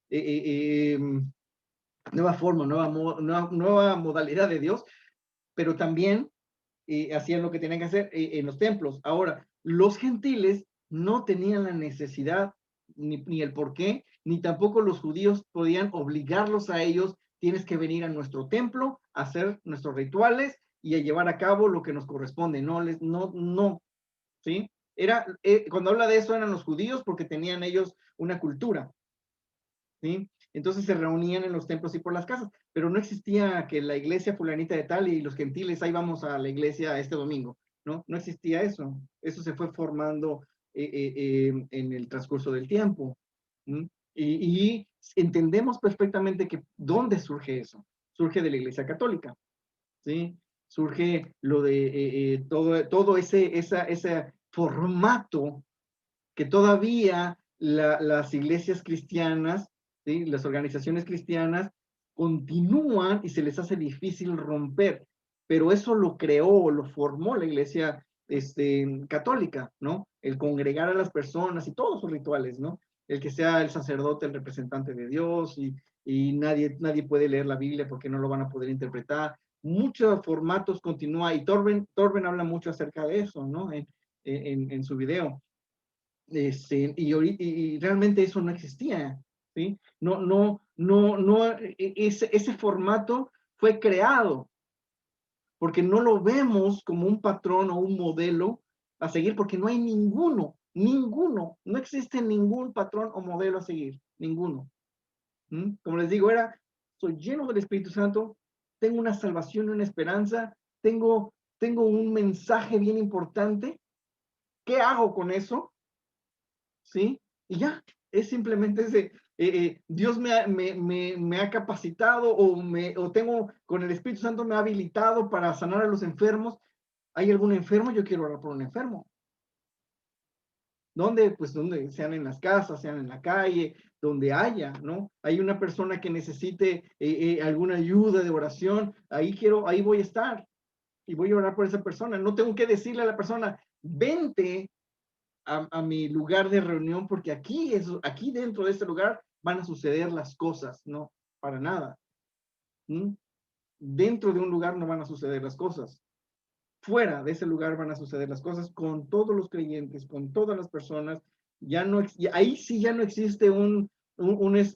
forma, nueva modalidad de Dios, pero también hacían lo que tenían que hacer en los templos. Ahora, los gentiles no tenían la necesidad, ni el por qué, ni tampoco los judíos podían obligarlos a ellos, tienes que venir a nuestro templo, a hacer nuestros rituales y a llevar a cabo lo que nos corresponde. No, ¿sí? Cuando habla de eso eran los judíos porque tenían ellos una cultura, ¿sí? Entonces se reunían en los templos y por las casas, pero no existía que la iglesia fulanita de tal y los gentiles, ahí vamos a la iglesia este domingo, ¿no? No existía eso. Eso se fue formando en el transcurso del tiempo. ¿Mm? Y entendemos perfectamente que ¿dónde surge eso? Surge de la iglesia católica, ¿sí? Surge lo de todo ese formato que todavía las iglesias cristianas, ¿sí? Las organizaciones cristianas continúan y se les hace difícil romper, pero eso lo creó, lo formó la iglesia católica, ¿no? El congregar a las personas y todos sus rituales, ¿no? El que sea el sacerdote, el representante de Dios y nadie puede leer la Biblia porque no lo van a poder interpretar. Muchos formatos continúa y Torben habla mucho acerca de eso, ¿no? En su video. Y realmente eso no existía, ¿sí? Ese formato fue creado porque no lo vemos como un patrón o un modelo a seguir, porque no hay ninguno, no existe ningún patrón o modelo a seguir, ninguno. Como les digo, soy lleno del Espíritu Santo, tengo una salvación y una esperanza, tengo un mensaje bien importante. ¿Qué hago con eso? ¿sí? Y ya, es simplemente ese, Dios me ha capacitado o tengo, con el Espíritu Santo me ha habilitado para sanar a los enfermos. ¿Hay algún enfermo? Yo quiero orar por un enfermo. ¿Dónde? Pues donde sean en las casas, sean en la calle, donde haya, ¿no? Hay una persona que necesite alguna ayuda de oración, ahí voy a estar y voy a orar por esa persona. No tengo que decirle a la persona, vente a mi lugar de reunión, porque aquí dentro de este lugar van a suceder las cosas, no, para nada. ¿Mm? Dentro de un lugar no van a suceder las cosas. Fuera de ese lugar van a suceder las cosas con todos los creyentes, con todas las personas. Ahí sí ya no existe niveles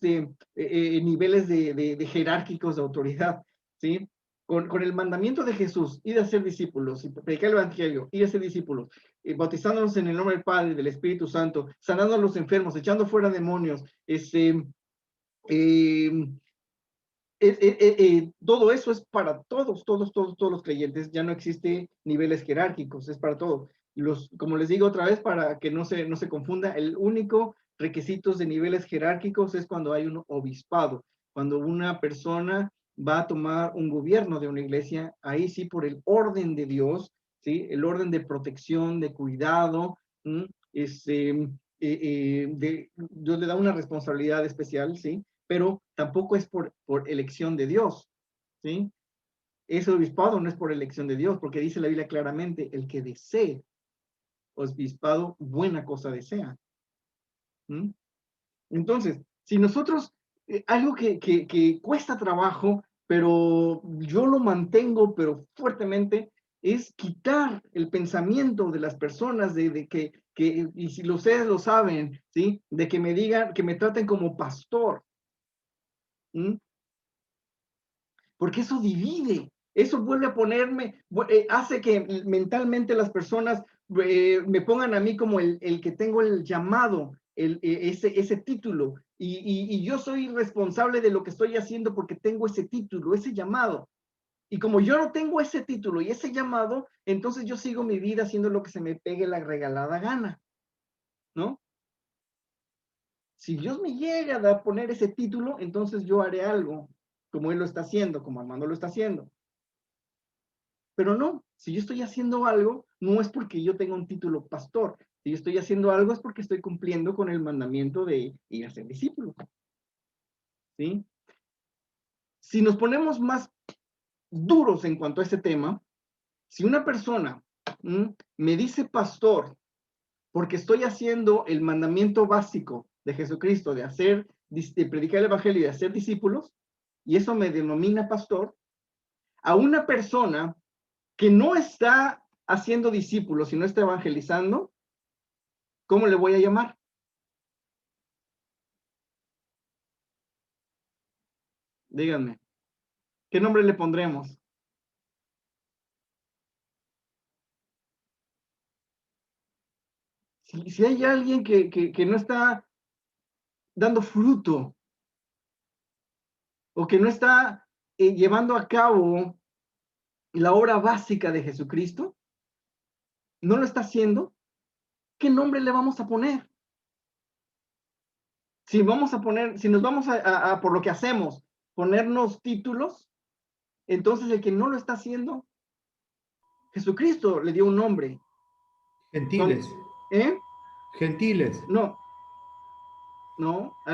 de jerárquicos de autoridad, ¿sí? Con el mandamiento de Jesús, ir a ser discípulos, y predicar el evangelio, ir a ser discípulos, bautizándonos en el nombre del Padre y del Espíritu Santo, sanando a los enfermos, echando fuera demonios, eh, todo eso es para todos los creyentes. Ya no existe niveles jerárquicos, es para todos. Como les digo otra vez, para que no se confunda, el único requisito de niveles jerárquicos es cuando hay un obispado, cuando una persona va a tomar un gobierno de una iglesia, ahí sí por el orden de Dios, ¿sí? El orden de protección, de cuidado, Dios le da una responsabilidad especial, ¿sí? Pero tampoco es por elección de Dios, ¿sí? Ese obispado no es por elección de Dios, porque dice la Biblia claramente, el que desee obispado, buena cosa desea. ¿Mm? Entonces, si nosotros, algo que cuesta trabajo, pero yo lo mantengo, pero fuertemente, es quitar el pensamiento de las personas y si ustedes lo saben, ¿sí? De que me digan, que me traten como pastor. ¿Mm? Porque eso divide, eso vuelve a ponerme, hace que mentalmente las personas me pongan a mí como el que tengo el llamado, ese título, y yo soy responsable de lo que estoy haciendo porque tengo ese título, ese llamado. Y como yo no tengo ese título y ese llamado, entonces yo sigo mi vida haciendo lo que se me pegue la regalada gana, ¿no? Si Dios me llega a poner ese título, entonces yo haré algo como Él lo está haciendo, como Armando lo está haciendo. Pero no, si yo estoy haciendo algo, no es porque yo tenga un título pastor. Si yo estoy haciendo algo es porque estoy cumpliendo con el mandamiento de ir a ser discípulo. ¿Sí? Si nos ponemos más duros en cuanto a este tema, si una persona me dice pastor porque estoy haciendo el mandamiento básico de Jesucristo de predicar el evangelio y de hacer discípulos, y eso me denomina pastor, a una persona que no está haciendo discípulos y no está evangelizando, ¿cómo le voy a llamar? Díganme, ¿qué nombre le pondremos? Si hay alguien que no está dando fruto o que no está llevando a cabo la obra básica de Jesucristo, no lo está haciendo, ¿qué nombre le vamos a poner? Si nos vamos por lo que hacemos, ponernos títulos, entonces el que no lo está haciendo, Jesucristo le dio un nombre. Gentiles. ¿Eh? Gentiles. No,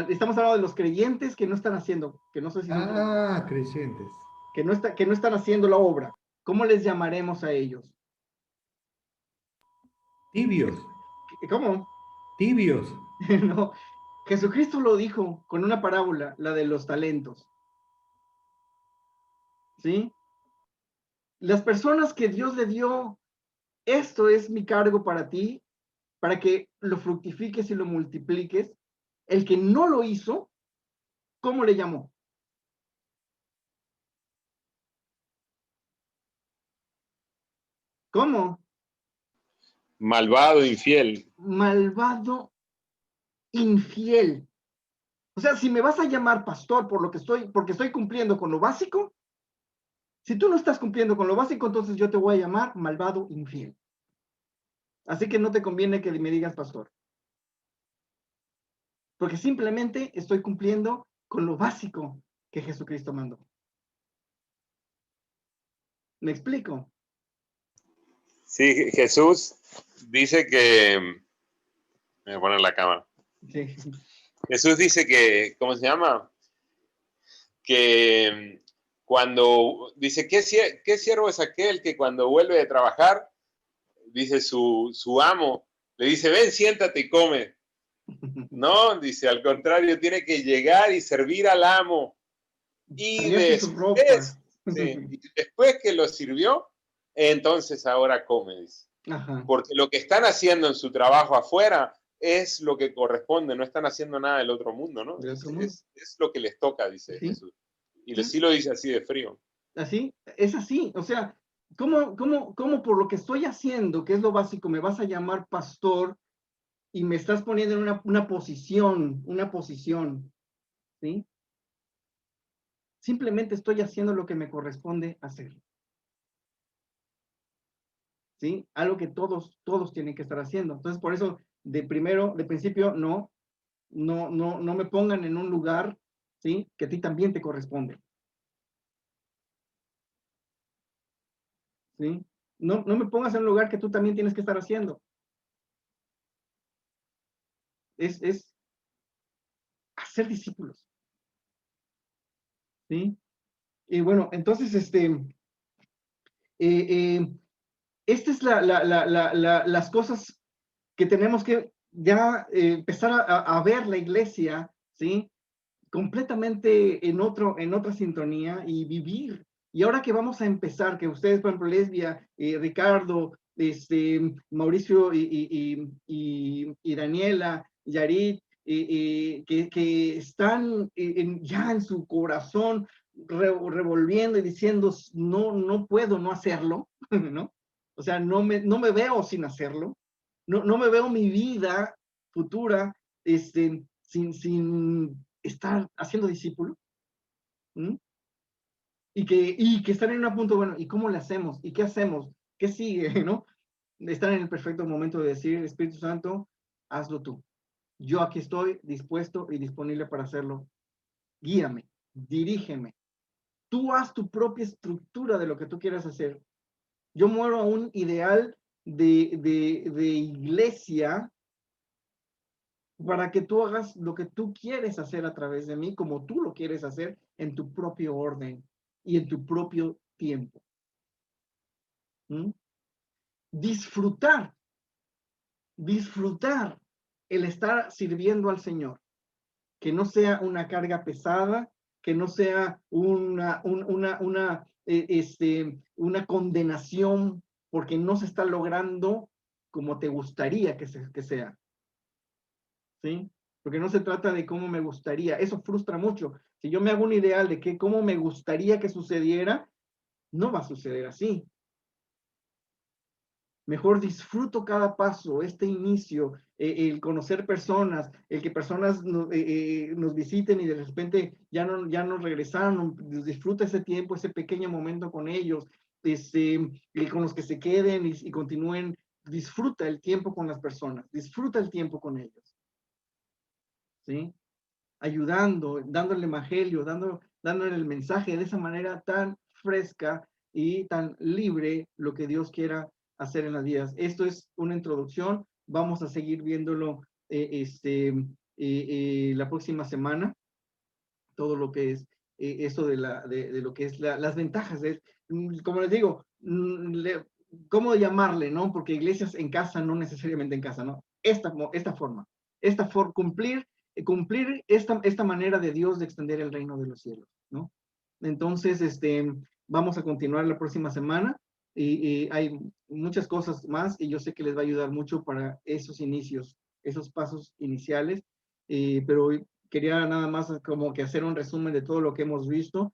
estamos hablando de los creyentes que no están haciendo, que no sé si son creyentes. que no están haciendo la obra. ¿Cómo les llamaremos a ellos? Tibios. ¿Cómo? Tibios. No, Jesucristo lo dijo con una parábola, la de los talentos. ¿Sí? Las personas que Dios le dio, esto es mi cargo para ti, para que lo fructifiques y lo multipliques. El que no lo hizo, ¿cómo le llamó? ¿Cómo? Malvado, infiel. Malvado, infiel. O sea, si me vas a llamar pastor porque estoy cumpliendo con lo básico, si tú no estás cumpliendo con lo básico, entonces yo te voy a llamar malvado, infiel. Así que no te conviene que me digas pastor. porque simplemente estoy cumpliendo con lo básico que Jesucristo mandó. ¿Me explico? Sí, Jesús dice que... Me voy a poner la cámara. Sí. Jesús dice que, ¿cómo se llama? Que cuando dice, ¿qué siervo es aquel que cuando vuelve de trabajar, dice su amo, le dice, ven, siéntate y come? No, dice, al contrario, tiene que llegar y servir al amo. Y Cambiarse su ropa. después que lo sirvió, entonces ahora come, dice. Ajá. Porque lo que están haciendo en su trabajo afuera es lo que corresponde, no están haciendo nada del otro mundo, ¿no? Es lo que les toca, dice ¿Sí? Jesús. Y ¿Sí? sí lo dice así de frío. Así, es así. O sea, ¿cómo por lo que estoy haciendo, que es lo básico, me vas a llamar pastor y me estás poniendo en una posición, ¿sí? Simplemente estoy haciendo lo que me corresponde hacer. ¿Sí? Algo que todos tienen que estar haciendo. Entonces, por eso, de principio, no me pongan en un lugar, ¿sí? Que a ti también te corresponde. ¿Sí? No me pongas en un lugar que tú también tienes que estar haciendo. Es hacer discípulos. ¿Sí? Y bueno, entonces, esta es las cosas que tenemos que ya empezar a ver la iglesia, ¿sí? Completamente en otra sintonía y vivir. Y ahora que vamos a empezar, que ustedes, por ejemplo, Lesbia, Ricardo, Mauricio y Daniela, Yarit, que están ya en su corazón revolviendo y diciendo, no puedo no hacerlo, ¿no? O sea, no me veo sin hacerlo, no me veo mi vida futura sin estar haciendo discípulos. ¿Mm? Y que están en un punto, bueno, ¿y cómo le hacemos? ¿Y qué hacemos? ¿Qué sigue? ¿No? Están en el perfecto momento de decir, Espíritu Santo, hazlo tú. Yo aquí estoy dispuesto y disponible para hacerlo. Guíame, dirígeme. Tú haz tu propia estructura de lo que tú quieras hacer. Yo muero a un ideal de iglesia para que tú hagas lo que tú quieres hacer a través de mí, como tú lo quieres hacer en tu propio orden y en tu propio tiempo. ¿Mm? Disfrutar el estar sirviendo al Señor, que no sea una carga pesada, que no sea una condenación porque no se está logrando como te gustaría que sea. ¿Sí? Porque no se trata de cómo me gustaría. Eso frustra mucho. Si yo me hago un ideal de que cómo me gustaría que sucediera, no va a suceder así. Mejor disfruto cada paso, este inicio, el conocer personas, el que personas nos visiten y de repente ya no regresaron, disfruta ese tiempo, ese pequeño momento con ellos, con los que se queden y continúen, disfruta el tiempo con las personas, disfruta el tiempo con ellos. ¿Sí? Ayudando, dándole el evangelio, dándole el mensaje de esa manera tan fresca y tan libre lo que Dios quiera hacer en las vidas. Esto es una introducción, vamos a seguir viéndolo la próxima semana, todo lo que es esto de lo que es las ventajas. Como les digo, ¿cómo llamarle, no? Porque iglesias en casa, no necesariamente en casa, ¿no? Esta forma, cumplir esta manera de Dios de extender el reino de los cielos, ¿no? Entonces, vamos a continuar la próxima semana y hay muchas cosas más y yo sé que les va a ayudar mucho para esos inicios, esos pasos iniciales, pero quería nada más como que hacer un resumen de todo lo que hemos visto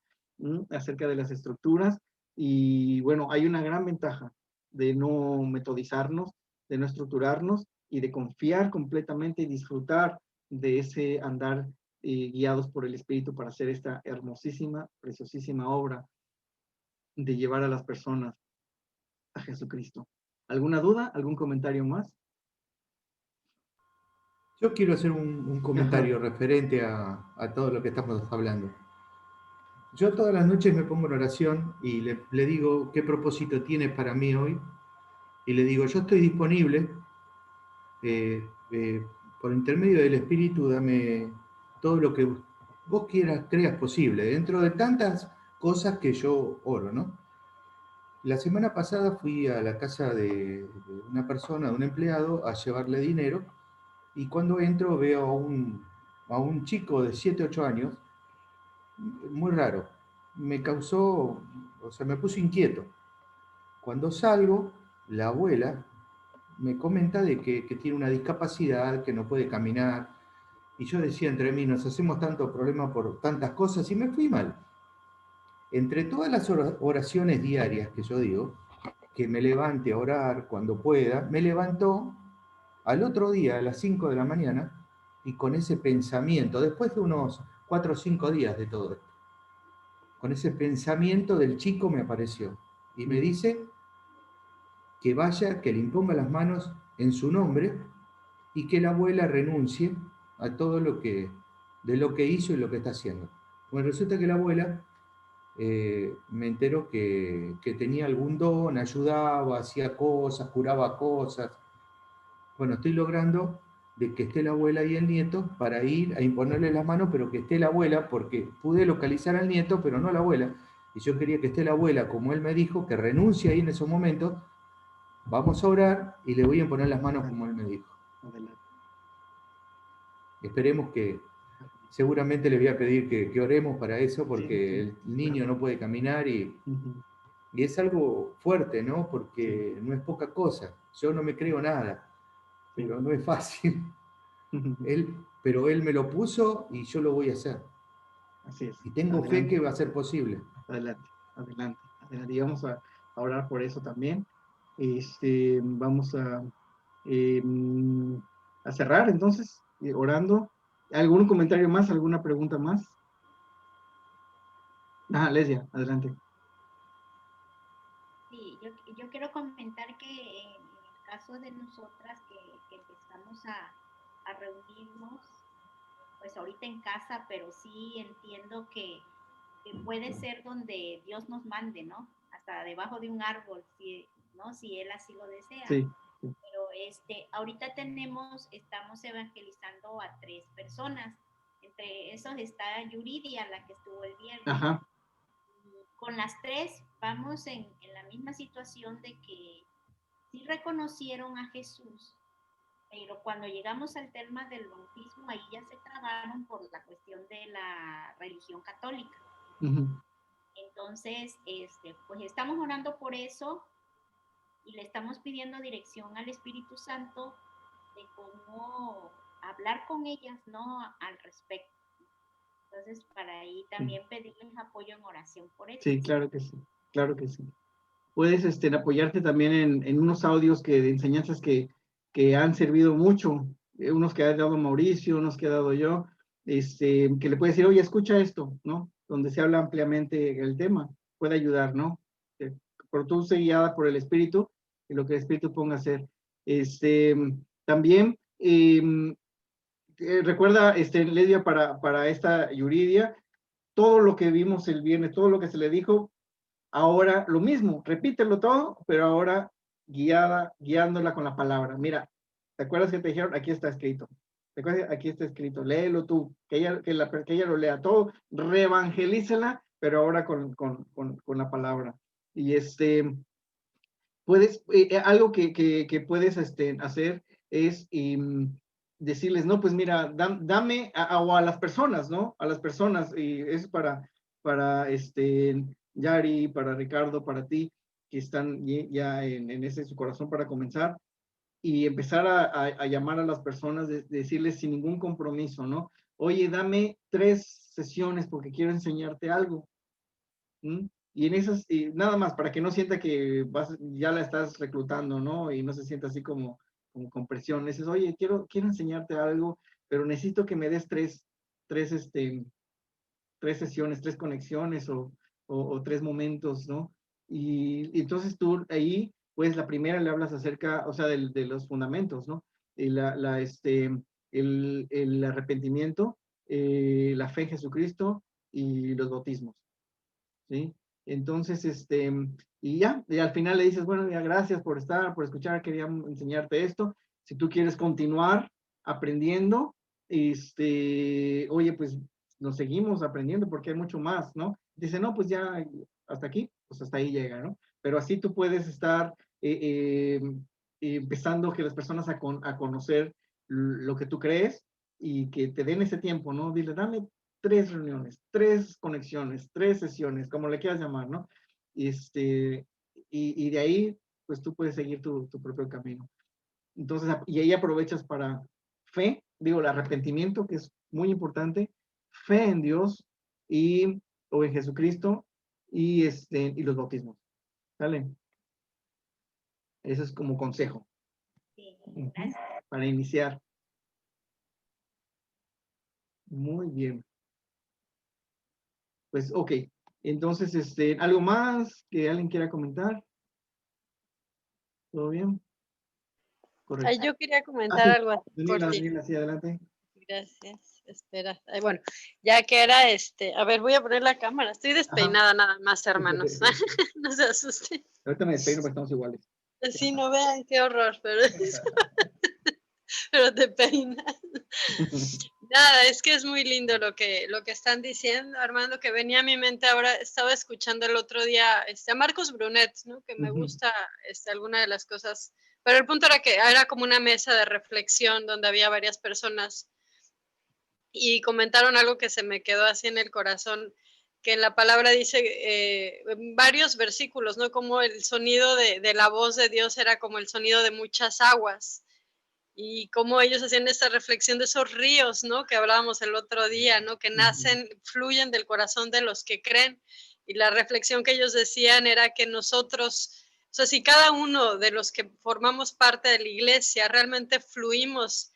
acerca de las estructuras y bueno, hay una gran ventaja de no metodizarnos, de no estructurarnos y de confiar completamente y disfrutar de ese andar guiados por el Espíritu para hacer esta hermosísima, preciosísima obra de llevar a las personas a Jesucristo. ¿Alguna duda? ¿Algún comentario más? Yo quiero hacer un comentario referente a todo lo que estamos hablando. Yo todas las noches me pongo en oración y le digo qué propósito tienes para mí hoy. Y le digo, yo estoy disponible, eh, eh, por intermedio del Espíritu, dame todo lo que vos quieras, creas posible, dentro de tantas cosas que yo oro, ¿no? La semana pasada fui a la casa de una persona, de un empleado, a llevarle dinero, y cuando entro veo a un chico de 7 8 años, muy raro. Me causó, o sea, me puso inquieto. Cuando salgo, la abuela me comenta de que tiene una discapacidad, que no puede caminar, y yo decía entre mí, nos hacemos tanto problema por tantas cosas, y me fui mal. Entre todas las oraciones diarias que yo digo, que me levante a orar cuando pueda, me levantó al otro día a las 5 de la mañana y con ese pensamiento, después de unos 4 o 5 días de todo esto, con ese pensamiento del chico me apareció y me dice que vaya, que le imponga las manos en su nombre y que la abuela renuncie a todo de lo que hizo y lo que está haciendo. Bueno, resulta que la abuela, me enteró que tenía algún don, ayudaba, hacía cosas, curaba cosas. Bueno, estoy logrando de que esté la abuela y el nieto para ir a imponerle las manos, pero que esté la abuela, porque pude localizar al nieto, pero no a la abuela. Y yo quería que esté la abuela, como él me dijo, que renuncie ahí en esos momentos. Vamos a orar y le voy a imponer las manos como él me dijo. Adelante. Esperemos que, seguramente le voy a pedir que oremos para eso, porque Sí, el niño no puede caminar ujú, y es algo fuerte, ¿no? sí, Porque no es poca cosa. Yo no me creo nada, sí. pero no es fácil. Ujú. Pero él me lo puso y yo lo voy a hacer. Así es. Y tengo fe que Adelante, va a ser posible. adelante, adelante, adelante. Y vamos a orar por eso también. Vamos eh, mm, a cerrar entonces, orando. ¿Algún comentario más? ¿Alguna pregunta más? Ah, Lesia, adelante. Sí, yo quiero comentar que en el caso de nosotras que empezamos a reunirnos, pues ahorita en casa, pero sí entiendo que puede ser donde Dios nos mande, ¿no? Hasta debajo de un árbol, si, ¿no? Si Él así lo desea. Sí, sí. Pero ahorita estamos evangelizando a 3 personas. Entre esos está Yuridia, la que estuvo el viernes. Ajá, Con las 3 vamos en la misma situación de que sí reconocieron a Jesús, pero cuando llegamos al tema del bautismo, ahí ya se trabaron por la cuestión de la religión católica. ujú, Entonces, pues estamos orando por eso y le estamos pidiendo dirección al Espíritu Santo de cómo hablar con ellas, ¿no? Al respecto. Entonces, para ahí sí, también pedirles apoyo en oración por sí, ellas. claro que sí, claro que sí. Puedes apoyarte también en unos audios de enseñanzas que han servido mucho, unos que ha dado Mauricio, unos que he dado yo, que le puedes decir, oye, escucha esto, ¿no? Donde se habla ampliamente el tema, puede ayudar, ¿no? Por tú sé guiada por el Espíritu y lo que el Espíritu ponga a hacer. También, recuerda, Ledia, para esta Yuridia, todo lo que vimos el viernes, todo lo que se le dijo, ahora lo mismo, repítelo todo, pero ahora guiándola con la palabra. Mira, ¿te acuerdas que te dijeron? Aquí está escrito. ¿Te acuerdas? Aquí está escrito. Léelo tú, que ella lo lea todo, reevangelícela, pero ahora con la palabra. Y puedes, algo que puedes hacer es decirles, no, pues mira, dame o a las personas, ¿no? A las personas, y es para Yari, para Ricardo, para ti, que están ya en ese su corazón para comenzar y empezar a llamar a las personas, decirles sin ningún compromiso, ¿no? Oye, dame 3 sesiones porque quiero enseñarte algo. ¿Mm? Y en esas, nada más, para que no sienta que ya la estás reclutando, ¿no? Y no se sienta así como con presión. Le dices, oye, quiero enseñarte algo, pero necesito que me des tres, este, 3 sesiones, 3 conexiones o 3 momentos, ¿no? Y entonces tú ahí, pues la primera le hablas acerca, o sea, de los fundamentos, ¿no? Y el arrepentimiento, la fe en Jesucristo y los bautismos, ¿sí? Entonces, y ya, y al final le dices, bueno, ya gracias por estar, por escuchar, quería enseñarte esto. Si tú quieres continuar aprendiendo, oye, pues nos seguimos aprendiendo porque hay mucho más, ¿no? Dice, no, pues ya hasta aquí, pues hasta ahí llega, ¿no? Pero así tú puedes estar empezando que las personas a conocer lo que tú crees y que te den ese tiempo, ¿no? Dile, dame 3 reuniones, 3 conexiones, 3 sesiones, como le quieras llamar, ¿no? Y de ahí, pues tú puedes seguir tu propio camino. Entonces, y ahí aprovechas para fe, digo, el arrepentimiento, que es muy importante, fe en Dios o en Jesucristo y los bautismos. ¿Sale? Eso es como consejo. Sí, gracias. Para iniciar. Muy bien. Pues, ok. Entonces, ¿algo más que alguien quiera comentar? ¿Todo bien? Correcto. Ay, yo quería comentar sí. algo así cortito. Daniela, sí, adelante. Gracias. Espera. Ay, bueno, ya que era a ver, voy a poner la cámara. Estoy despeinada nada más, hermanos. No se asusten. Ahorita me despeino porque estamos iguales. Sí, no vean qué horror, pero te peinas. Nada, es que es muy lindo lo que están diciendo, Armando, que venía a mi mente ahora. Estaba escuchando el otro día a Marcos Brunet, ¿no? Que me gusta alguna de las cosas, pero el punto era que era como una mesa de reflexión donde había varias personas y comentaron algo que se me quedó así en el corazón, que en la palabra dice varios versículos, ¿no? Como el sonido de la voz de Dios era como el sonido de muchas aguas. Y cómo ellos hacían esta reflexión de esos ríos, ¿no? Que hablábamos el otro día, ¿no? Que nacen, fluyen del corazón de los que creen. Y la reflexión que ellos decían era que nosotros, o sea, si cada uno de los que formamos parte de la iglesia realmente fluimos,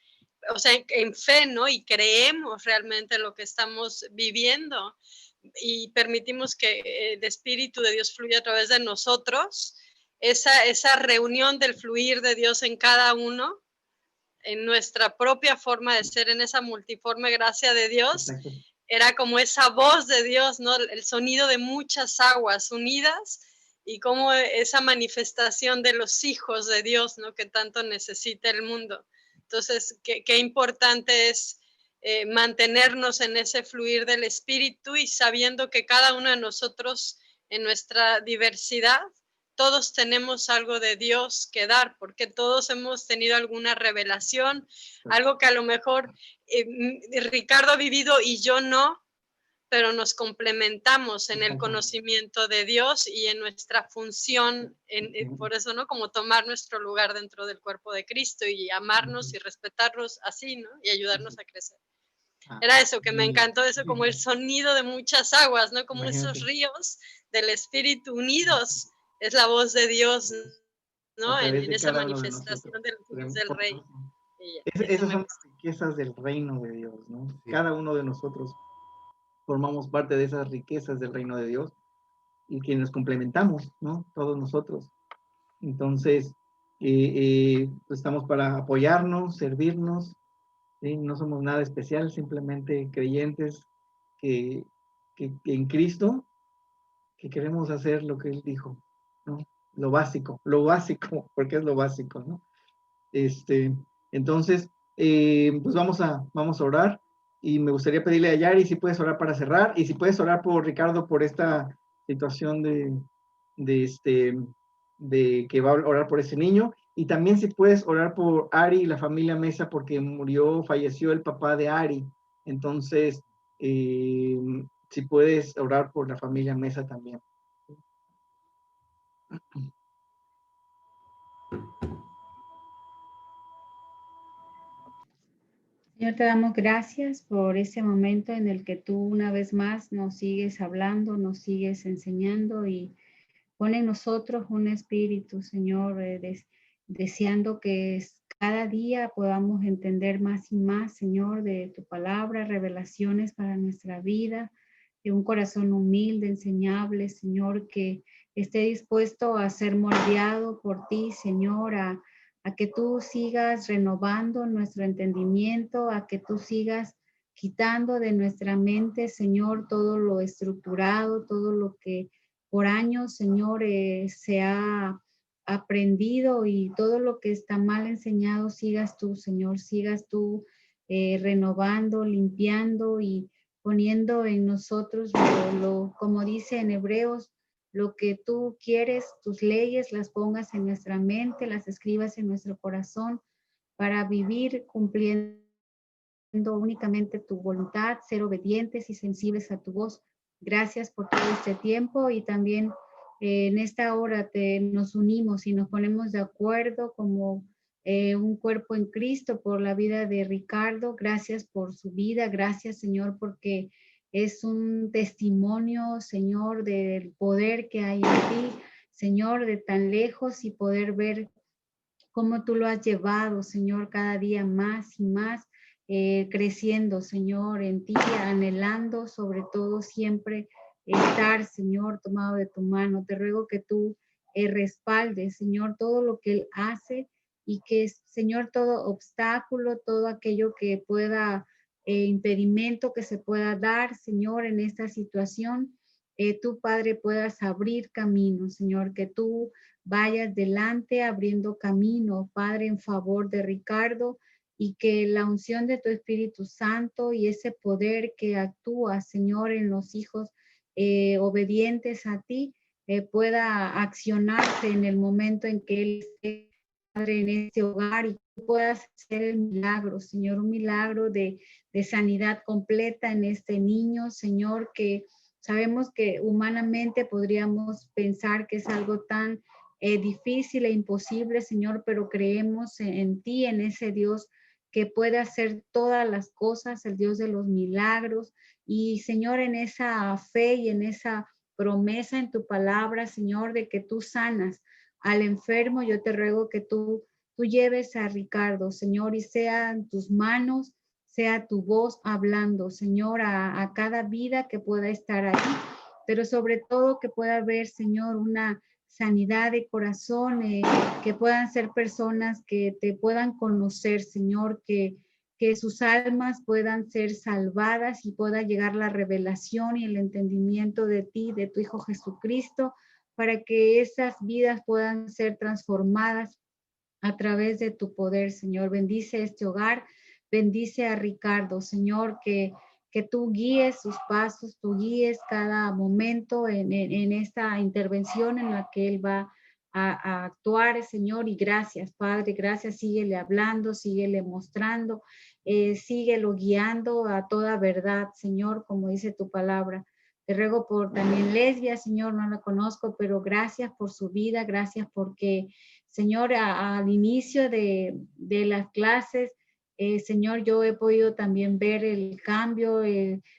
o sea, en fe, ¿no? Y creemos realmente lo que estamos viviendo y permitimos que el Espíritu de Dios fluya a través de nosotros, esa reunión del fluir de Dios en cada uno, en nuestra propia forma de ser, en esa multiforme gracia de Dios, exacto, era como esa voz de Dios, ¿no? El sonido de muchas aguas unidas y como esa manifestación de los hijos de Dios, ¿no? Que tanto necesita el mundo. Entonces, qué importante es mantenernos en ese fluir del Espíritu y sabiendo que cada uno de nosotros, en nuestra diversidad, todos tenemos algo de Dios que dar, porque todos hemos tenido alguna revelación, algo que a lo mejor Ricardo ha vivido y yo no, pero nos complementamos en el conocimiento de Dios y en nuestra función, por eso, ¿no? Como tomar nuestro lugar dentro del cuerpo de Cristo y amarnos y respetarnos así, ¿no? Y ayudarnos a crecer. Era eso, que me encantó eso, como el sonido de muchas aguas, ¿no? Como esos ríos del Espíritu unidos. Es la voz de Dios, ¿no? En esa manifestación del Rey. Esas son las riquezas del reino de Dios, ¿no? Sí. Cada uno de nosotros formamos parte de esas riquezas del reino de Dios y que nos complementamos, ¿no? Todos nosotros. Entonces, pues estamos para apoyarnos, servirnos, ¿sí? No somos nada especial, simplemente creyentes que en Cristo, que queremos hacer lo que Él dijo, ¿no? Lo básico, porque es lo básico, ¿no? Entonces, pues vamos a orar y me gustaría pedirle a Yari si puedes orar para cerrar y si puedes orar por Ricardo por esta situación de que va a orar por ese niño y también si puedes orar por Ari y la familia Mesa porque falleció el papá de Ari. Entonces, si puedes orar por la familia Mesa también. Señor, te damos gracias por este momento en el que tú una vez más nos sigues hablando, nos sigues enseñando y pone en nosotros un espíritu, Señor, deseando que cada día podamos entender más y más, Señor, de tu palabra, revelaciones para nuestra vida, de un corazón humilde, enseñable, Señor, que esté dispuesto a ser moldeado por ti, Señor, a a que tú sigas renovando nuestro entendimiento, a que tú sigas quitando de nuestra mente, Señor, todo lo estructurado, todo lo que por años, Señor, se ha aprendido, y todo lo que está mal enseñado, sigas tú, Señor, sigas tú renovando, limpiando y poniendo en nosotros como dice en Hebreos, lo que tú quieres, tus leyes, las pongas en nuestra mente, las escribas en nuestro corazón para vivir cumpliendo únicamente tu voluntad, ser obedientes y sensibles a tu voz. Gracias por todo este tiempo, y también en esta hora nos unimos y nos ponemos de acuerdo como un cuerpo en Cristo por la vida de Ricardo. Gracias por su vida. Gracias, Señor, porque es un testimonio, Señor, del poder que hay en ti, Señor, de tan lejos, y poder ver cómo tú lo has llevado, Señor, cada día más y más, creciendo, Señor, en ti, anhelando sobre todo siempre estar, Señor, tomado de tu mano. Te ruego que tú respaldes, Señor, todo lo que Él hace, y que, Señor, todo obstáculo, todo aquello que pueda, impedimento que se pueda dar, Señor, en esta situación, tú, Padre, puedas abrir camino, Señor, que tú vayas delante abriendo camino, Padre, en favor de Ricardo, y que la unción de tu Espíritu Santo y ese poder que actúa, Señor, en los hijos obedientes a ti, pueda accionarse en el momento en que él esté, Padre, en este hogar, y tú puedas hacer el milagro, Señor, un milagro de sanidad completa en este niño, Señor, que sabemos que humanamente podríamos pensar que es algo tan difícil e imposible, Señor, pero creemos en ti, en ese Dios que puede hacer todas las cosas, el Dios de los milagros. Y, Señor, en esa fe y en esa promesa en tu palabra, Señor, de que tú sanas al enfermo, yo te ruego que tú lleves a Ricardo, Señor, y sea en tus manos, sea tu voz hablando, Señor, a cada vida que pueda estar ahí, pero sobre todo que pueda haber, Señor, una sanidad de corazón, que puedan ser personas que te puedan conocer, Señor, que sus almas puedan ser salvadas y pueda llegar la revelación y el entendimiento de ti, de tu Hijo Jesucristo, para que esas vidas puedan ser transformadas a través de tu poder, Señor. Bendice este hogar, bendice a Ricardo, Señor, que tú guíes sus pasos, tú guíes cada momento en esta intervención en la que él va a actuar, Señor. Y gracias, Padre, gracias. Síguele hablando, síguele mostrando, síguelo guiando a toda verdad, Señor, como dice tu palabra. Te ruego por también Lesbia, Señor, no la conozco, pero gracias por su vida, gracias porque, Señor, al inicio de las clases, Señor, yo he podido también ver el cambio,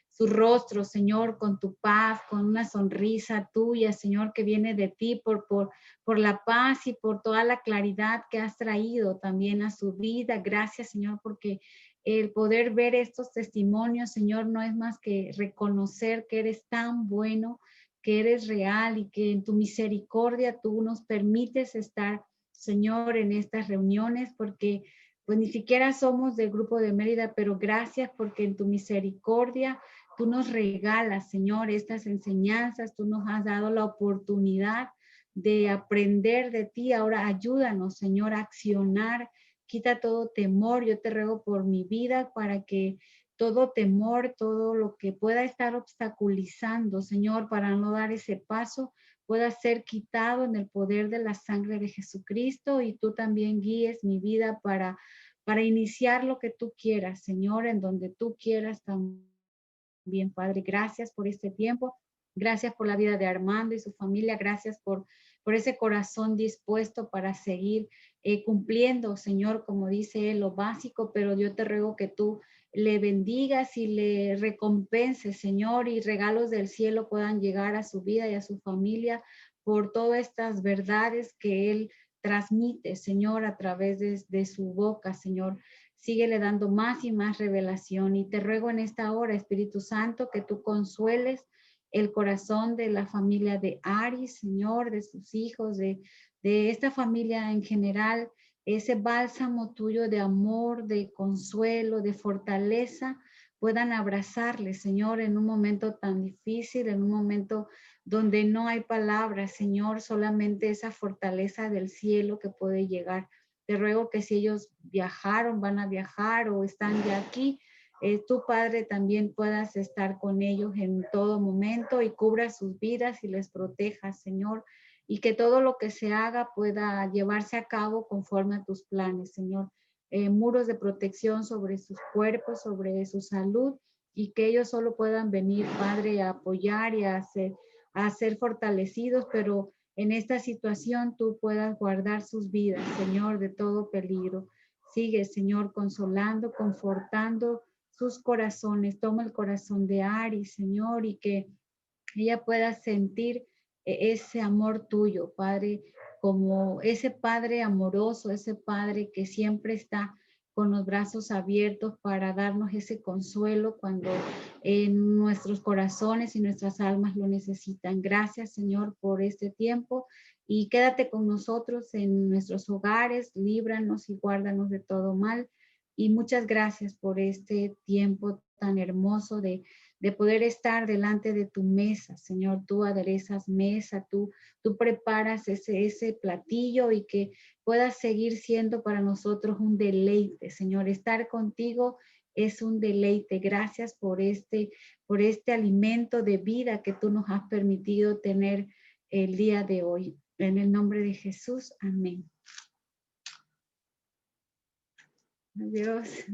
su rostro, Señor, con tu paz, con una sonrisa tuya, Señor, que viene de ti por la paz y por toda la claridad que has traído también a su vida. Gracias, Señor, porque el poder ver estos testimonios, Señor, no es más que reconocer que eres tan bueno, que eres real, y que en tu misericordia tú nos permites estar, Señor, en estas reuniones, porque pues ni siquiera somos del grupo de Mérida, pero gracias porque en tu misericordia tú nos regalas, Señor, estas enseñanzas, tú nos has dado la oportunidad de aprender de ti. Ahora ayúdanos, Señor, a accionar. Quita todo temor. Yo te ruego por mi vida para que todo temor, todo lo que pueda estar obstaculizando, Señor, para no dar ese paso, pueda ser quitado en el poder de la sangre de Jesucristo, y tú también guíes mi vida para iniciar lo que tú quieras, Señor, en donde tú quieras también, Padre. Gracias por este tiempo. Gracias por la vida de Armando y su familia. Gracias por ese corazón dispuesto para seguir cumpliendo, Señor, como dice él, lo básico, pero yo te ruego que tú le bendigas y le recompenses, Señor, y regalos del cielo puedan llegar a su vida y a su familia por todas estas verdades que él transmite, Señor, a través de su boca, Señor. Síguele dando más y más revelación, y te ruego en esta hora, Espíritu Santo, que tú consueles el corazón de la familia de Ari, Señor, de sus hijos, de esta familia en general, ese bálsamo tuyo de amor, de consuelo, de fortaleza, puedan abrazarle, Señor, en un momento tan difícil, en un momento donde no hay palabras, Señor, solamente esa fortaleza del cielo que puede llegar. Te ruego que si ellos viajaron, van a viajar o están ya aquí, tú, Padre, también puedas estar con ellos en todo momento y cubra sus vidas y les proteja, Señor, y que todo lo que se haga pueda llevarse a cabo conforme a tus planes, Señor. Muros de protección sobre sus cuerpos, sobre su salud, y que ellos solo puedan venir, Padre, a apoyar y a ser fortalecidos, pero en esta situación tú puedas guardar sus vidas, Señor, de todo peligro. Sigue, Señor, consolando, confortando sus corazones. Toma el corazón de Ari, Señor, y que ella pueda sentir ese amor tuyo, Padre, como ese Padre amoroso, ese Padre que siempre está con los brazos abiertos para darnos ese consuelo cuando en nuestros corazones y nuestras almas lo necesitan. Gracias, Señor, por este tiempo, y quédate con nosotros en nuestros hogares, líbranos y guárdanos de todo mal. Y muchas gracias por este tiempo tan hermoso de poder estar delante de tu mesa, Señor. Tú aderezas mesa, tú preparas ese platillo, y que pueda seguir siendo para nosotros un deleite, Señor. Estar contigo es un deleite. Gracias por este alimento de vida que tú nos has permitido tener el día de hoy. En el nombre de Jesús, amén. Adiós.